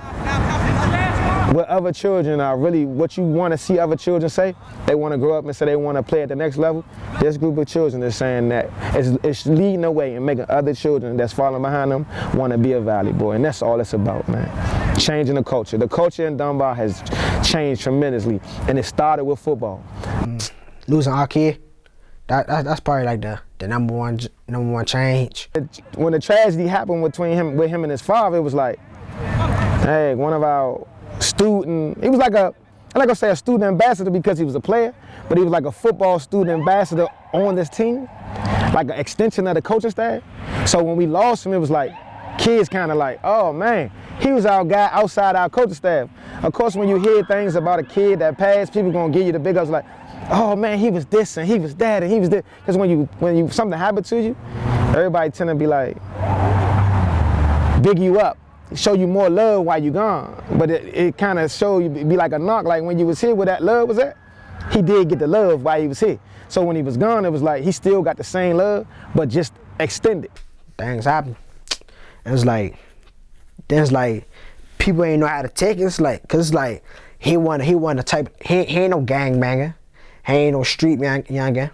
what other children are really, what you want to see other children say. They want to grow up and say they want to play at the next level. This group of children is saying that it's leading the way and making other children that's following behind them want to be a Valley boy. And that's all it's about, man. Changing the culture. The culture in Dunbar has changed tremendously, and it started with football. Losing our kid, That's probably like the number one change. When the tragedy happened with him and his father, it was like, hey, one of our student. He was like I'm not gonna say a student ambassador because he was a player, but he was like a football student ambassador on this team, like an extension of the coaching staff. So when we lost him, it was like kids kind of like, oh man, he was our guy outside our coaching staff. Of course, when you hear things about a kid that passed, people gonna give you the big ups like, oh man, he was this and he was that and he was this. Because when you something happened to you, everybody tend to be like, big you up, show you more love while you gone. But it kind of show you, be like a knock, like when you was here where that love was at, he did get the love while he was here. So when he was gone, it was like he still got the same love, but just extended. Things happen. It's like, there's like, people ain't know how to take it. It's like, cause it's like, he ain't no gangbanger. He ain't no street youngin.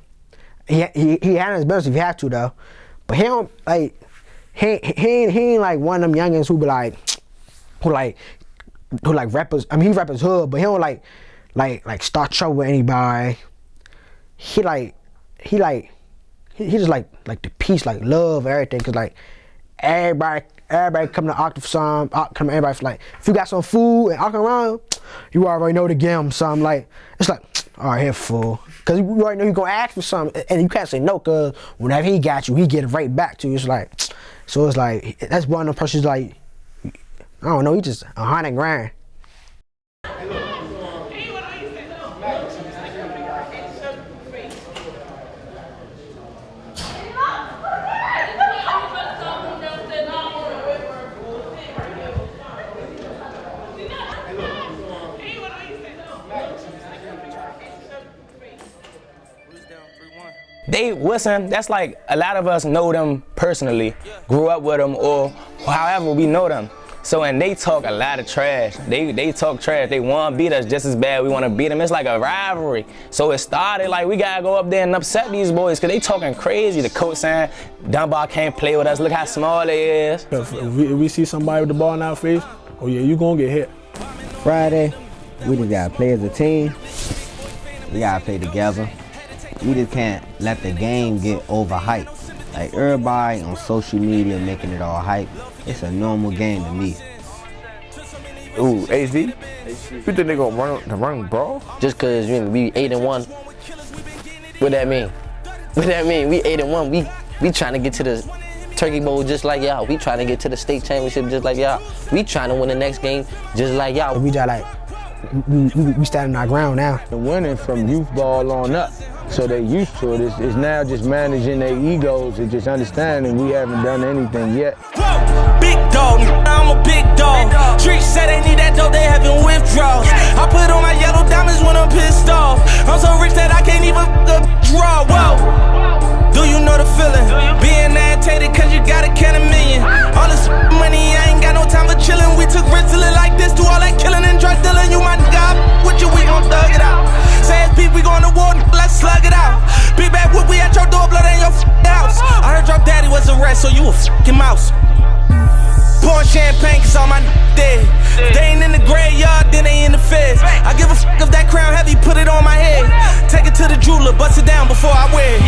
He handles his business if he have to though. But he don't like, he ain't like one of them youngins who be like, who like rappers. I mean, he rap his hood, but he don't like start trouble with anybody. He just like the peace, like love, everything. Cause like everybody come to Octa for some, come to everybody for like, if you got some food and Octa around, you already know to give him something. Like it's like, all right, here fool, cause you already know you gonna ask for something, and you can't say no, cause whenever he got you, he get it right back to you. It's like, so it's like that's one of the persons like, I don't know, he just $100 grand. They listen, that's like a lot of us know them personally, grew up with them, or however we know them. So and they talk a lot of trash. They talk trash. They want to beat us just as bad. We want to beat them. It's like a rivalry. So it started like we gotta go up there and upset these boys because they talking crazy. The coach saying Dunbar can't play with us. Look how small they is. If we see somebody with the ball in our face, oh yeah, you gonna get hit. Friday, we just gotta play as a team. We gotta play together. We just can't let the game get overhyped. Like everybody on social media making it all hype. It's a normal game to me. Ooh, HD? You think they gonna run ball? Just cause we 8-1. What that mean? What that mean? We 8-1. We trying to get to the Turkey Bowl just like y'all. We trying to get to the state championship just like y'all. We trying to win the next game just like y'all. We just like, we standing our ground now. The winning from youth ball on up. So they're used to it. It's now just managing their egos and just understanding we haven't done anything yet. Big dog, I'm a big dog. Streets say they need that dope, they having withdrawals. I put on my yellow diamonds when I'm pissed off. I'm so rich that I can't even draw. Whoa. Do you know the feeling? Being agitated cause you got a can of million. All this money, I ain't got no time for chilling. We took risks to live like this, do all that killing and drug dealing. You my nigga, with you, we gon' thug it out. Say it's beef, we going to war, let's slug it out. Big bad whoop, we at your door, blood in your house. I heard drop daddy was a rat, so you a fucking mouse. Pouring champagne cause all my dead. They ain't in the graveyard, then they in the feds. I give a fuck if that crown heavy, put it on my head. Take it to the jeweler, bust it down before I wear it.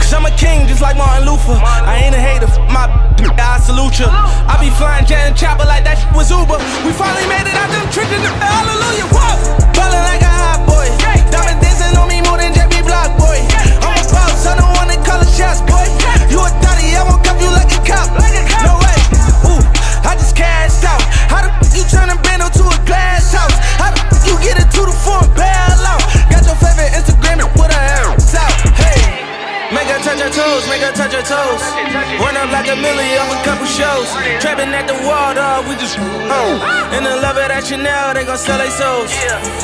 Cause I'm a king just like Martin Luther. I ain't a hater, my I salute you. I be flying jet and chopper like that was Uber. We finally made it out them tricking, hallelujah, whoa. Ballin' like a hot boy. Diamond dancing on me more than JB Block, boy. I'm a boss, I don't wanna call it shots, boy. You a thotty, I won't cuff you like a cop. No way. Ooh, I just cashed out. How the f you turn a bando to a glass house? How the f you get it to the front bail out? Got your favorite Instagram with a ass out. Hey, make her touch her toes, make her touch her toes. Run up like a million off a couple shows. Trapping at the wall, dog, we just and the love it at Chanel, they gon' sell they souls.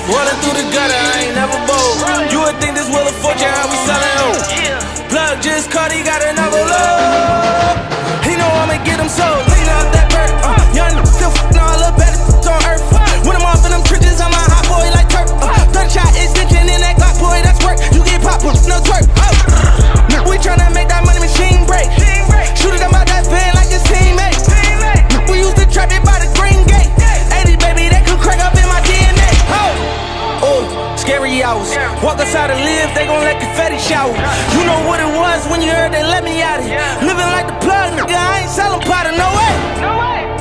Rolling through the gutter, I ain't never bold. You would think this Wheel of Fortune, how we sellin' home. Plug just caught, he got another load. He know I'ma get him sold. Lean up that bird. Young still f***ing all up better on earth. When I'm off in them trenches, I'm a hot boy like Turk. 30 shot extension in that Glock, boy, that's work. You get popped, no twerk. We tryna make that money machine break. Shoot it about that van like his teammate. We used to trap it by the green gate. 80, baby, they could crack up in my DNA. Oh, scary hours. Walk outside and live, they gon' let confetti shower. you heard they let me out of here. Living like the plug, nigga, I ain't selling powder, no way.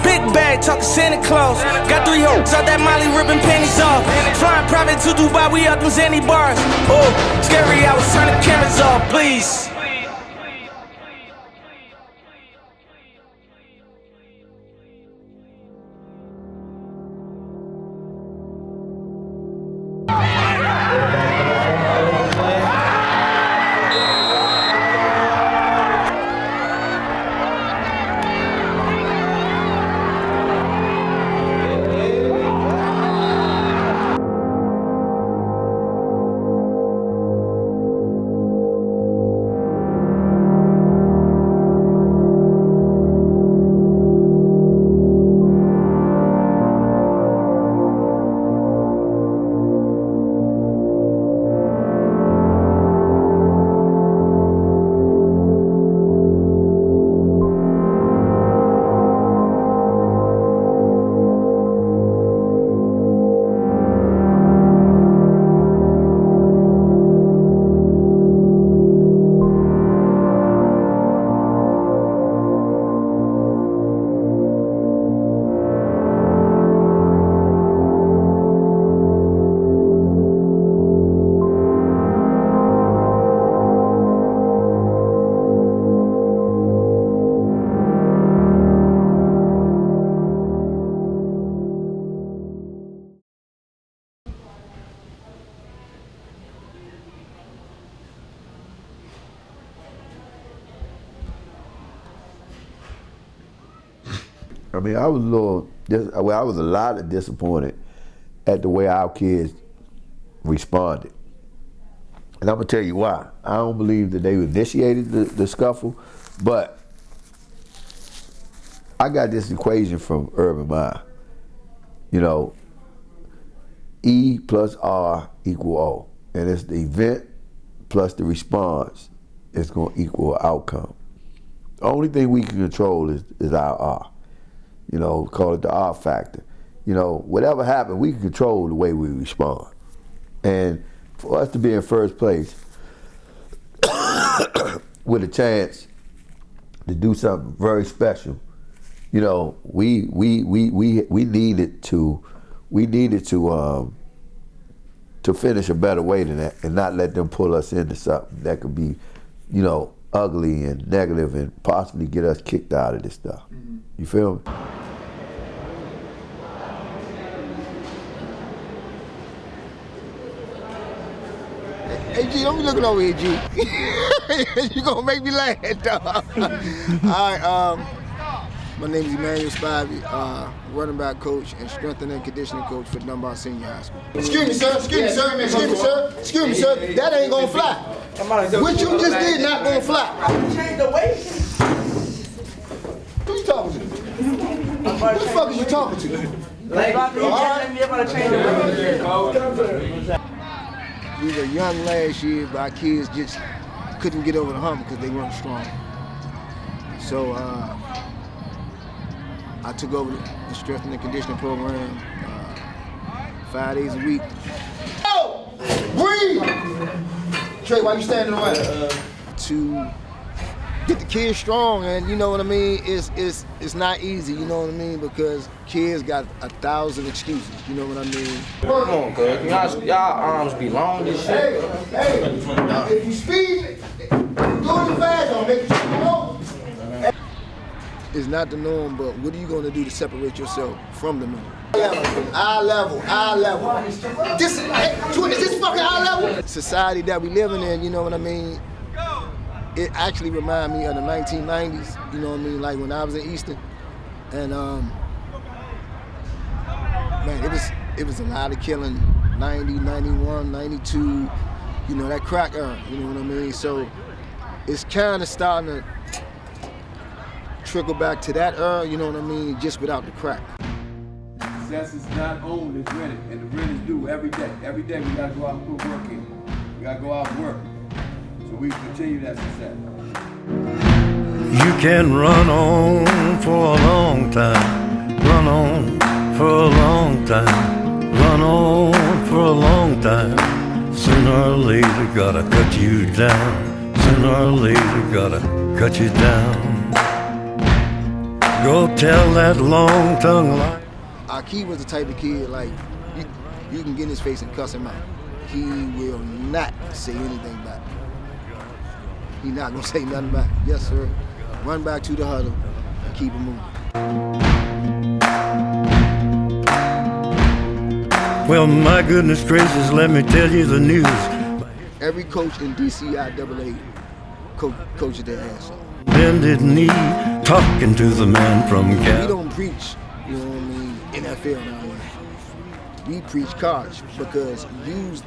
Big bag, talking Santa Claus. Got 3 hoes out that Molly ripping panties off. Flying private to Dubai, we out them Zanny bars. Oh, scary, I was turning cameras off, please. I mean, I was a lot disappointed at the way our kids responded. And I'm gonna tell you why. I don't believe that they initiated the scuffle, but I got this equation from Urban Meyer. You know, E plus R equal O. And it's the event plus the response is gonna equal outcome. The only thing we can control is our R. You know, call it the R factor. You know, whatever happened, we can control the way we respond. And for us to be in first place with a chance to do something very special, you know, we needed to finish a better way than that and not let them pull us into something that could be, you know, ugly and negative and possibly get us kicked out of this stuff. Mm-hmm. You feel me? Hey G, don't be looking over here, G. You gonna make me laugh, dog. All right, my name is Emmanuel Spivey, running back coach and strength and conditioning coach for Dunbar Senior High School. Excuse me, sir. Excuse me, sir. That ain't gonna fly. What you just did not gonna fly. Change the weight. Who you talking to? Who the fuck is you talking to? We were young last year, but our kids just couldn't get over the hump because they weren't strong. So I took over the strength and conditioning program 5 days a week. Oh! Breathe! Trey, why you standing around? To get the kids strong, and you know what I mean? It's not easy, you know what I mean? Because kids got 1,000 excuses, you know what I mean? Come on, cuz. Y'all arms be long as shit. Hey, if you speed, do it fast, I'll make sure you know. It's not the norm, but what are you going to do to separate yourself from the norm? Eye level. This is this fucking eye level? Society that we living in, you know what I mean? It actually reminds me of the 1990s, you know what I mean? Like when I was in Easton, and man, it was a lot of killing. 90, 91, 92, you know, that crack era, you know what I mean? So it's kind of starting to trickle back to that era, you know what I mean, just without the crack. Success is not owned, it's rented, and the rent is due every day. Every day we gotta go out and put work in. We gotta go out and work. So we continue that success. You can run on for a long time, run on for a long time, run on for a long time. Sooner or later gotta cut you down. Sooner or later, gotta cut you down. Go tell that long-tongued liar. Aki was the type of kid, like, you can get in his face and cuss him out. He will not say anything back. He's not gonna say nothing back. Yes, sir. Run back to the huddle and keep it moving. Well, my goodness gracious, let me tell you the news. Every coach in DCIAA coaches their ass off. Bended knee, talking to the man from Cal. We don't preach, you know what I mean, NFL down here. We preach college because use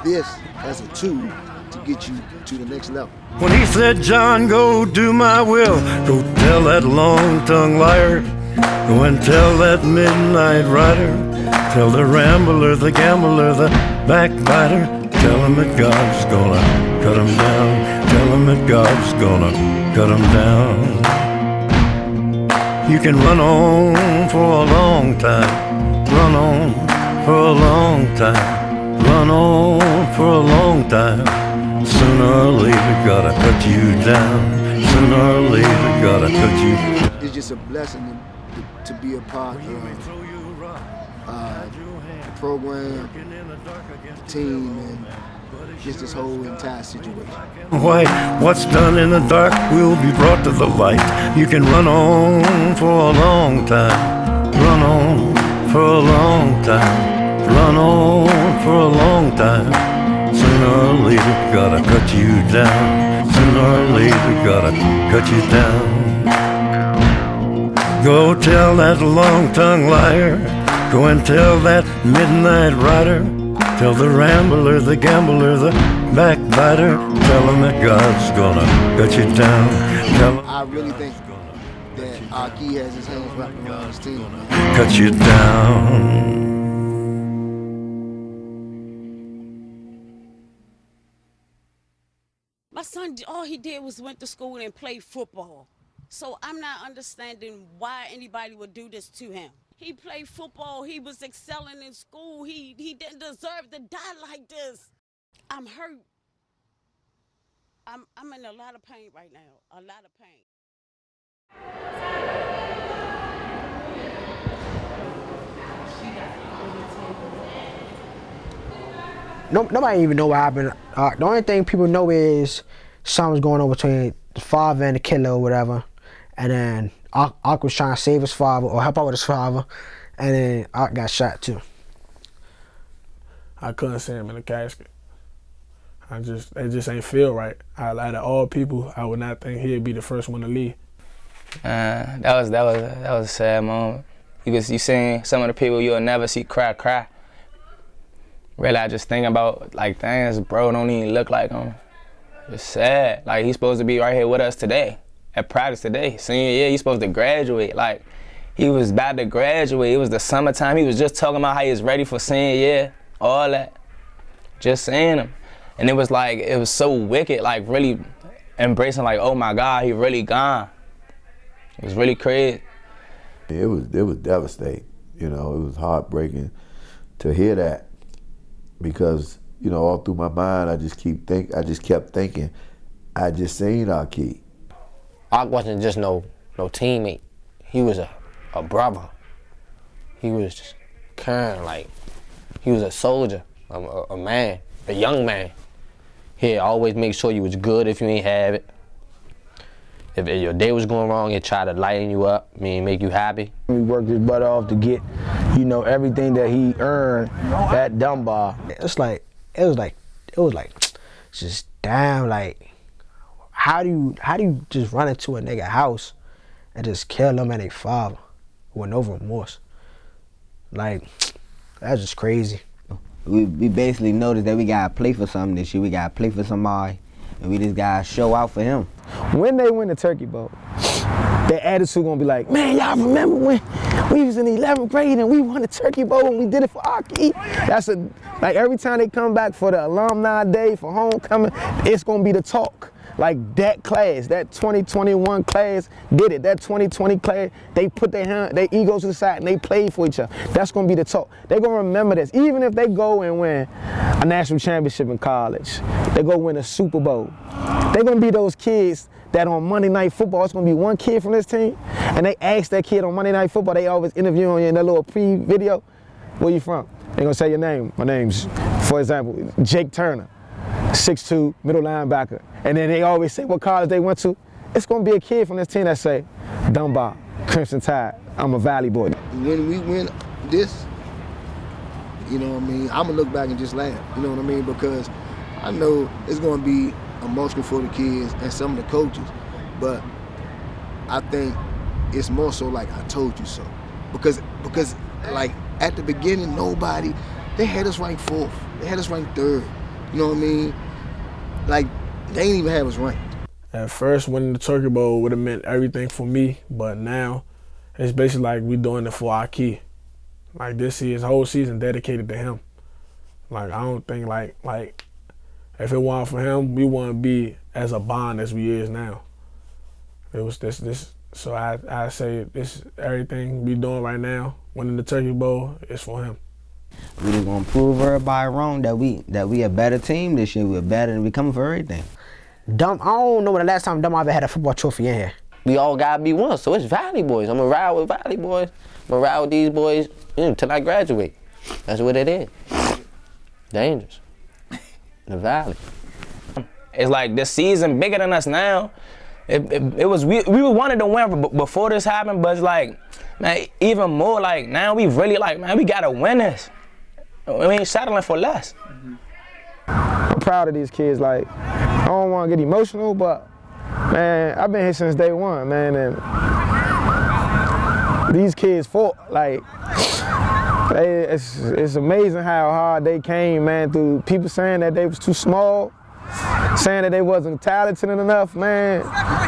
this as a tool to get you to the next level. When he said, John, go do my will, go tell that long-tongued liar, go and tell that midnight rider, tell the rambler, the gambler, the backbiter, tell him that God's gonna cut him down, tell him that God's gonna cut him down. You can run on for a long time, run on for a long time, run on for a long time. Sooner or later, gotta cut you down. Sooner or later, gotta cut you down. It's just a blessing to be a part of the program, the team, and just this whole entire situation. Why, what's done in the dark will be brought to the light. You can run on for a long time, run on for a long time, run on for a long time. Sooner or later, gotta cut you down. Sooner or later, gotta cut you down. Go tell that long-tongued liar, go and tell that midnight rider, tell the rambler, the gambler, the backbiter, tell him that God's gonna cut you down. Tell him I really think that Aki has his hands wrapped around his team. Cut you down. My son, all he did was went to school and play football. So I'm not understanding why anybody would do this to him. He played football. He was excelling in school. He didn't deserve to die like this. I'm hurt. I'm in a lot of pain right now, a lot of pain. Nobody even know what happened. The only thing people know is something's going on between the father and the killer or whatever. And then Ark was trying to save his father or help out with his father. And then Ark got shot too. I couldn't see him in the casket. It just ain't feel right. Out of all people, I would not think he'd be the first one to leave. That was a sad moment. You seen some of the people you'll never see cry. Really, I just think about, like, things, bro don't even look like him. It's sad. Like, he's supposed to be right here with us today, at practice today. Senior year, he's supposed to graduate. Like, he was about to graduate. It was the summertime. He was just talking about how he was ready for senior year, all that. Just seeing him. And it was like, it was so wicked, like, really embracing, like, oh my God, he really gone. It was really crazy. It was devastating. You know, it was heartbreaking to hear that. Because, you know, all through my mind, I just kept thinking, I just seen Aki. Ark wasn't just no teammate. He was a brother. He was just caring, like, he was a soldier, a man, a young man. He'd always make sure you was good if you ain't have it. If your day was going wrong, he'd try to lighten you up, make you happy. He worked his butt off to get, you know, everything that he earned at Dunbar. It was like, just damn, like, how do you just run into a nigga house and just kill them and their father with no remorse? Like, that's just crazy. We basically noticed that we gotta play for something this year. We gotta play for somebody, and we just gotta show out for him. When they win the Turkey Bowl, their attitude gonna be like, man, y'all remember when we was in the 11th grade and we won the Turkey Bowl and we did it for Aki? Like every time they come back for the alumni day, for homecoming, it's gonna be the talk. Like that class, that 2021 class did it. That 2020 class, they put their egos to the side and they played for each other. That's gonna be the talk. They're gonna remember this. Even if they go and win a national championship in college, they go win a Super Bowl, They're gonna be those kids that on Monday Night Football, it's gonna be one kid from this team, and they ask that kid on Monday Night Football, they always interview you in that little pre-video, where you from? They're gonna say your name. My name's, for example, Jake Turner, 6'2", middle linebacker. And then they always say what college they went to. It's gonna be a kid from this team that say, Dunbar, Crimson Tide, I'm a Valley boy. When we win this, you know what I mean, I'm gonna look back and just laugh, you know what I mean? Because I know it's gonna be emotional for the kids and some of the coaches, but I think it's more so like I told you so. Because like at the beginning, they had us ranked 4th, they had us ranked 3rd, you know what I mean? Like, they ain't even have us ranked. At first, winning the Turkey Bowl would have meant everything for me, but now it's basically like we doing it for our key. Like this is whole season dedicated to him. Like I don't think like if it wasn't for him, we wouldn't be as a bond as we is now. It was this. So I say this everything we doing right now, winning the Turkey Bowl, is for him. We just gonna prove everybody wrong that we a better team this year. We're better and we coming for everything. I don't know when the last time Dunbar ever had a football trophy in here. We all gotta be one, so it's Valley boys. I'm gonna ride with Valley boys. I'm gonna ride with these boys until I graduate. That's what it is. Dangerous. The Valley. It's like this season bigger than us now. It was we wanted to win before this happened, but it's like, man, even more like now we really like, man, we gotta win this. We ain't settling for less. I'm proud of these kids. Like, I don't want to get emotional, but man, I've been here since day one, man, and these kids fought. Like, it's amazing how hard they came, man, through people saying that they was too small, saying that they wasn't talented enough, man.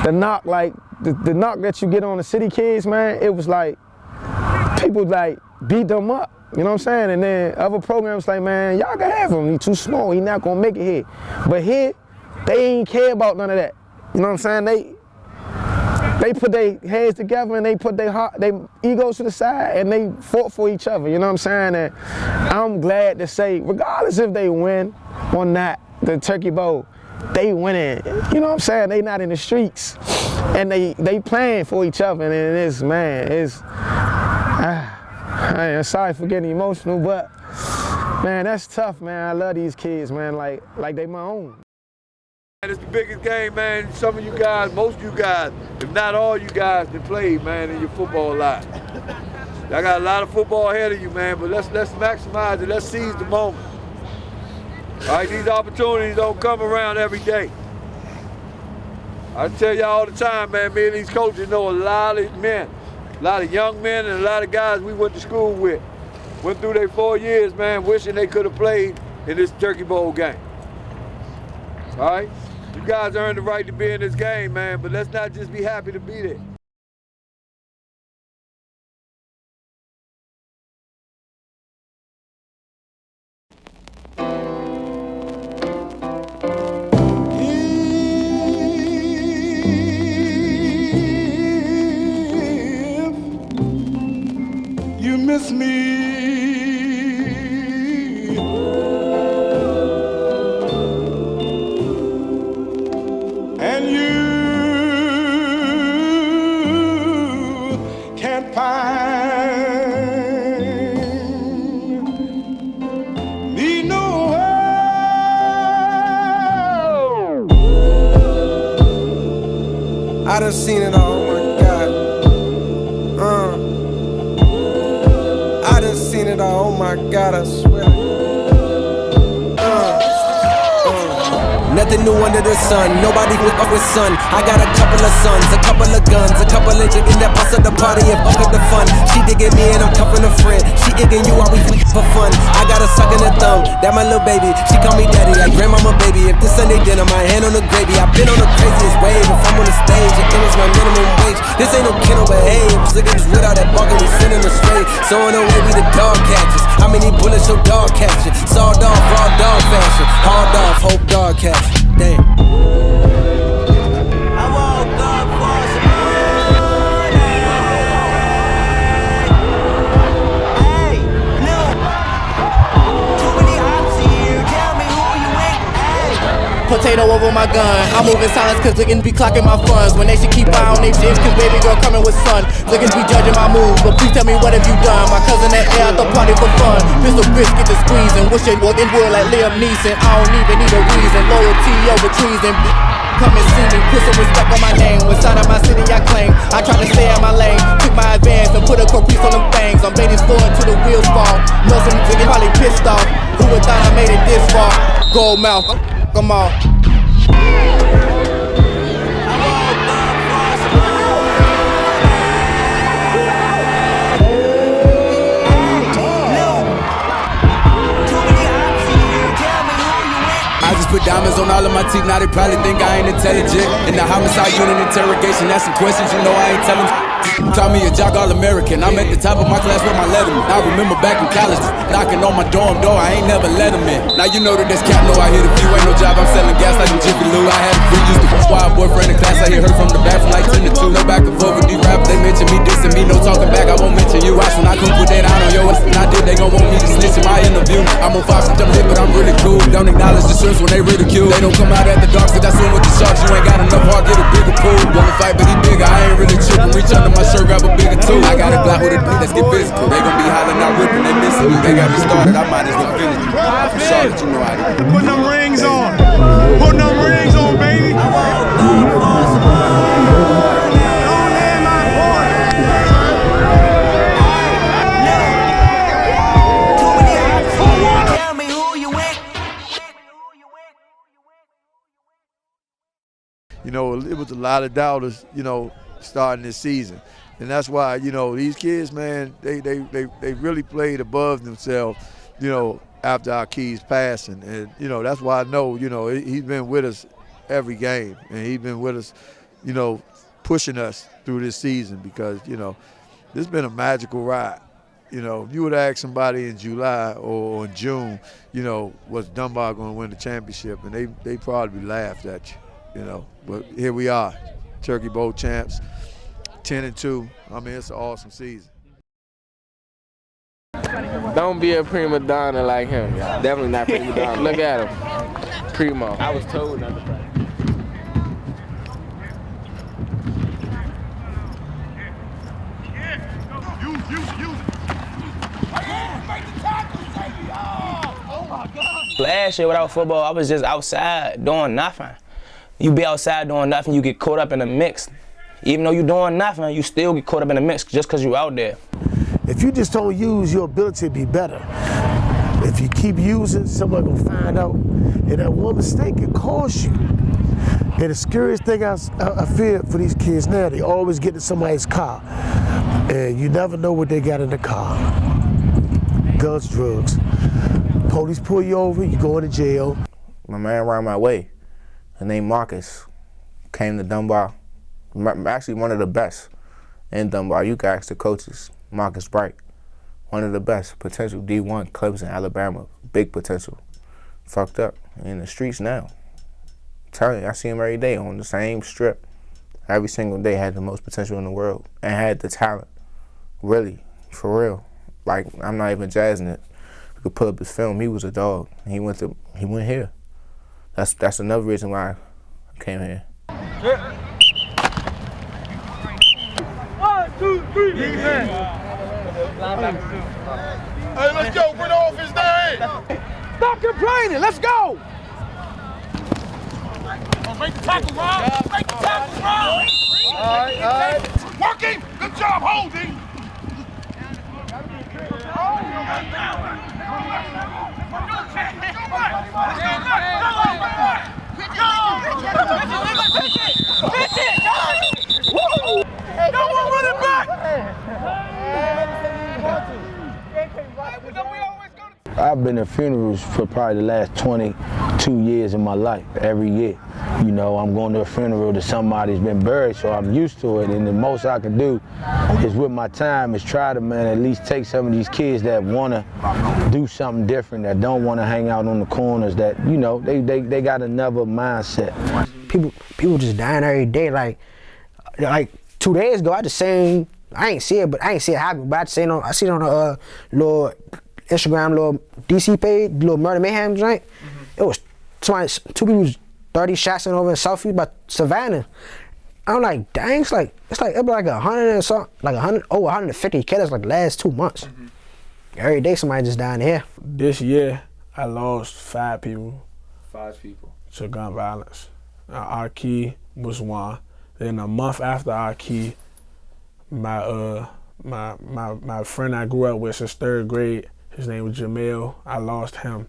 The knock, like, the knock that you get on the city kids, man, it was like, people like beat them up. You know what I'm saying? And then other programs like, man, y'all can have him. He too small. He not gonna make it here. But here, they ain't care about none of that. You know what I'm saying? They put their heads together and they put their egos to the side and they fought for each other. You know what I'm saying? And I'm glad to say, regardless if they win or not, the Turkey Bowl, they winning. You know what I'm saying? They not in the streets and they playing for each other. And it's, man, it's. I'm sorry for getting emotional, but man, that's tough, man. I love these kids, man, like they my own. It's the biggest game, man. Some of you guys, most of you guys, if not all you guys that played, man, in your football life. I got a lot of football ahead of you, man, but let's maximize it. Let's seize the moment. All right, these opportunities don't come around every day. I tell y'all all the time, man, me and these coaches know a lot of men. A lot of young men and a lot of guys we went to school with. Went through their 4 years, man, wishing they could have played in this Turkey Bowl game. All right? You guys earned the right to be in this game, man, but let's not just be happy to be there. Miss me, and you can't find me nowhere. I done seen it all, oh my God. I done seen it all, oh my God, I swear. Nothing new under the sun, nobody with up with sun. I got a couple of sons, a couple of guns, a couple of chickens that bust up the party and fuck up the fun. She digging me and I'm cuffing a friend. She digging you, always for fun. I got a suck in the thumb, that my little baby. She call me daddy, like grandmama baby. If this Sunday dinner, my hand on the gravy. I've been on the craziest wave. If I'm on the stage, it is my minimum wage. This ain't no kennel, but hey, I'm sick of this without that barking, we sending her straight. So on the way, we the dog catchers. How many bullets your dog catching? Sawed off, raw dog fashion. Hard off, hope dog catch. Damn. Potato tornado over my gun. I'm moving silence cause niggas be clocking my funds. When they should keep eye on they jigs cause baby girl coming with sun. Niggas be judging my moves, but please tell me what have you done? My cousin that air out the party for fun. Pistol grits get the squeezing. Wish it would in wood like Liam Neeson. I don't even need a reason. Loyalty over treason. Come and see me, put some respect on my name. Inside of my city I claim, I try to stay in my lane. Took my advance and put a caprice on them things. I'm ladies forward till the wheels fall. Know some niggas probably pissed off. Who would thought I made it this far? Gold mouth, come on. I just put diamonds on all of my teeth, now they probably think I ain't intelligent. In the homicide unit interrogation, that's some questions you know I ain't telling. Call me a jock all-American, I'm at the top of my class with my letterman. I remember back in college, knocking on my dorm door, I ain't never let him in. Now you know that this cap, no I hit a few, ain't no job, I'm selling gas like a Jiffy Lube. I had a free, used to wild boyfriend in class, I hear her from the back from like 10 to 2. No back and forth with these rappers, they mention me, dissing me, no talking back, I won't mention you. Watch when I come put that out on your ass, and I did, they gon' want me to snitch in my interview. I'm on Fox and I'm hip, but I'm really cool. Don't acknowledge the shirts when they ridicule. They don't come out at the dark, cause I swim with the sharks. You ain't got enough heart, get a bigger pool. Wanna fight, but he bigger, I ain't really trippin'. Reach under my shirt, grab a bigger tool. I got a Glock with a beat, let's get physical. They gon' be hollering out, ripping, they missing me. They got me started, I might as well finish it. I'm from Charlotte, you know how to do. Put them rings on. Put them rings on, baby. You know, it was a lot of doubters, you know, starting this season. And that's why, you know, these kids, man, they really played above themselves, you know, after our Keys passing. And, you know, that's why I know, you know, he's been with us every game. And he's been with us, you know, pushing us through this season because, you know, this has been a magical ride. You know, if you would ask somebody in July or in June, you know, was Dunbar going to win the championship? And they probably laughed at you, you know. But here we are, Turkey Bowl champs, 10-2. I mean, it's an awesome season. Don't be a prima donna like him, y'all. Definitely not prima donna. Look at him. Primo. I was told not to play. Last year without football, I was just outside doing nothing. You be outside doing nothing, you get caught up in the mix. Even though you're doing nothing, you still get caught up in the mix just because you're out there. If you just don't use your ability to be better, if you keep using, somebody gonna find out, and that one mistake can cost you. And the scariest thing I fear for these kids now, they always get in somebody's car, and you never know what they got in the car. Guns, drugs. Police pull you over, you go into jail. My man ran my way. His name Marcus. Came to Dunbar. Actually one of the best in Dunbar. You can ask the coaches. Marcus Bright. One of the best. Potential D1, Clemson, Alabama. Big potential. Fucked up. In the streets now. I'm telling you, I see him every day on the same strip. Every single day had the most potential in the world. And had the talent. Really. For real. Like, I'm not even jazzing it. You could pull up his film. He was a dog. He went here. That's another reason why I came here. 1, 2, 3. Defense. Hey, let's go. Bring off his name. Stop complaining. Let's go. Make the tackle, Rob. Make the tackle, Rob. All right. Working. Good job holding. No one running back! I've been at funerals for probably the last 22 years of my life, every year. You know, I'm going to a funeral that somebody's been buried, so I'm used to it, and the most I can do is with my time is try to, man, at least take some of these kids that want to do something different, that don't want to hang out on the corners, that, you know, they got another mindset. People just dying every day. Like 2 days ago, I just seen, I ain't see it happen, but I seen on a little Instagram, little DC page, little Murder Mayhem joint. It was two people 30 shots in over in Southview by Savannah. I'm like, dang, it's like it'll be like 100 and something, like 150 killers like the last 2 months. Every day somebody just dying here. This year, I lost 5 people. 5 people. To gun violence. Aki was one. Then a month after Aki, my friend I grew up with since 3rd grade, his name was Jamil, I lost him.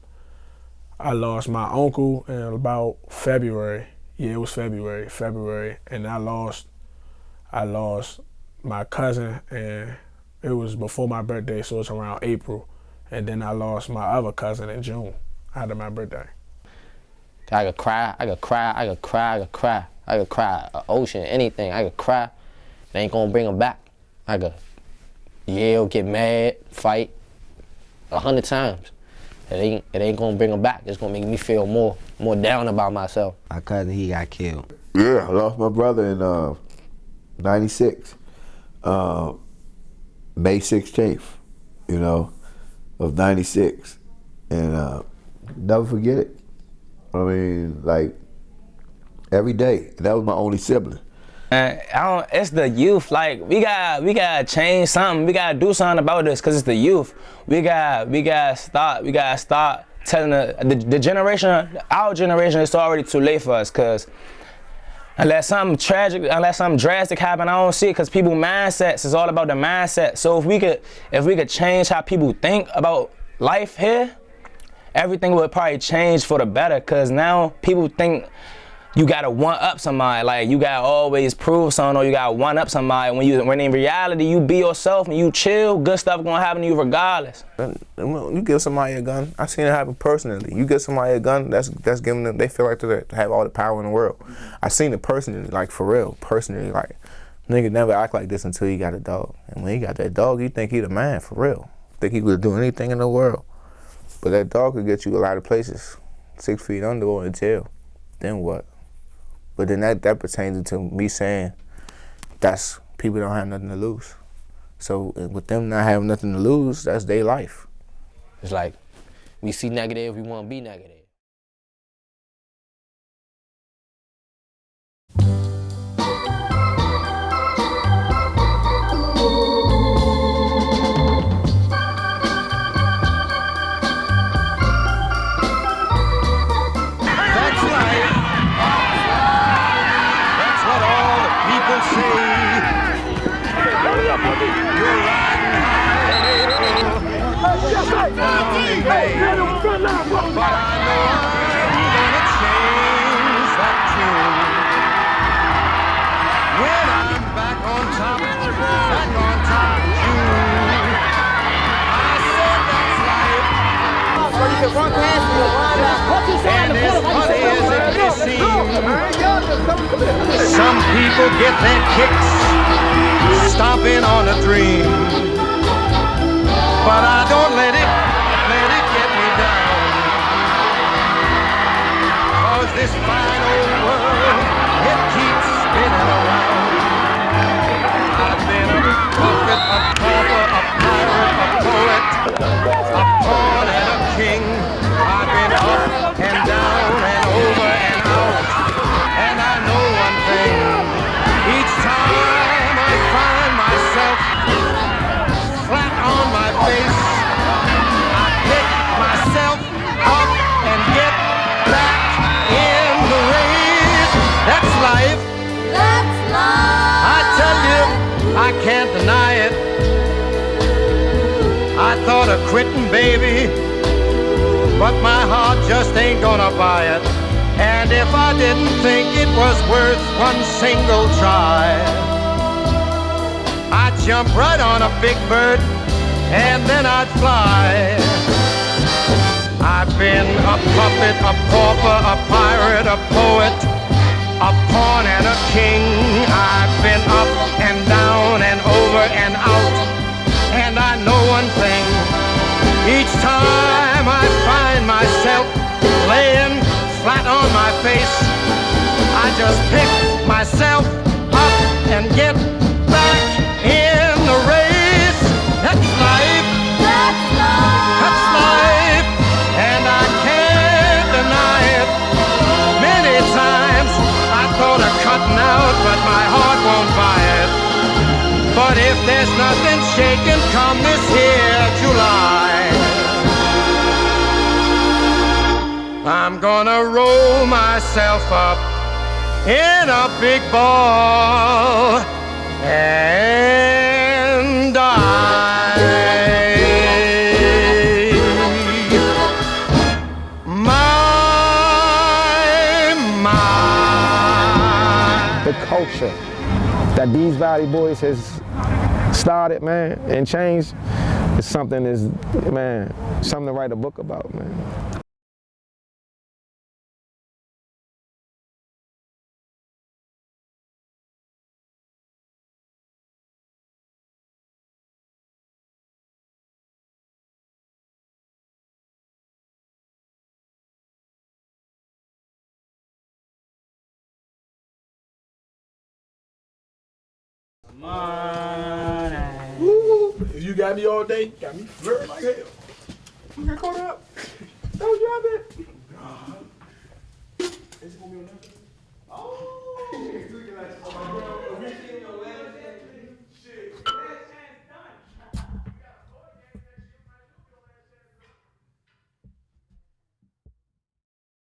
I lost my uncle in about February. Yeah, it was February. And I lost my cousin, and it was before my birthday, so it's around April. And then I lost my other cousin in June after my birthday. I could cry, an ocean, anything. I could cry, it ain't gonna bring them back. I could yell, get mad, fight 100 times. It ain't gonna bring them back. It's gonna make me feel more down about myself. My cousin, he got killed. Yeah, I lost my brother in '96, May 16th, of '96, and never forget it. I mean, like, every day. That was my only sibling. It's the youth. Like, we gotta change something. We gotta do something about this, cause it's the youth. We gotta start telling the generation, our generation. It's already too late for us, cause unless something drastic happen, I don't see it, cause people mindsets. It's all about the mindset. So if we could change how people think about life here, everything would probably change for the better, cause now people think you gotta one-up somebody, like you gotta always prove something, or you gotta one-up somebody, when in reality you be yourself and you chill, good stuff gonna happen to you regardless. You give somebody a gun, I seen it happen personally. You give somebody a gun, that's giving them, they feel like they have all the power in the world. I seen it personally, like for real, like nigga never act like this until he got a dog. And when he got that dog, you think he the man, for real. Think he could do anything in the world. But that dog could get you a lot of places, 6 feet under or in jail. Then what? But then that pertains to me saying that's people don't have nothing to lose. So with them not having nothing to lose, that's their life. It's like, we see negative, we want to be negative. Some people get their kicks stomping on a dream, but I don't let it get me down. 'Cause this fine old world, it keeps spinning around. I've been a prophet, a pauper, a pirate, a poet, a pawn and a king. I've been up and down and over and out. And I know one thing, each time I find myself flat on my face, I pick myself up and get back in the race. That's life. That's life. I tell you, I can't deny it. I thought of quitting, baby, but my heart just ain't gonna buy it. And if I didn't think it was worth one single try, I'd jump right on a big bird and then I'd fly. I've been a puppet, a pauper, a pirate, a poet, a pawn and a king. I've been up and down and over and out. And I know one thing, each time I find myself laying flat on my face, I just pick myself up and get back in the race. That's life. That's life. That's life. And I can't deny it. Many times But if there's nothing shaking come this here July, I'm gonna roll myself up in a big ball and die. The culture that these Valley Boys has started, man, and changed is something something to write a book about, man. If you got me all day, got me flirting like hell. You got caught up. That was your bit. Is it gonna be on that? Oh!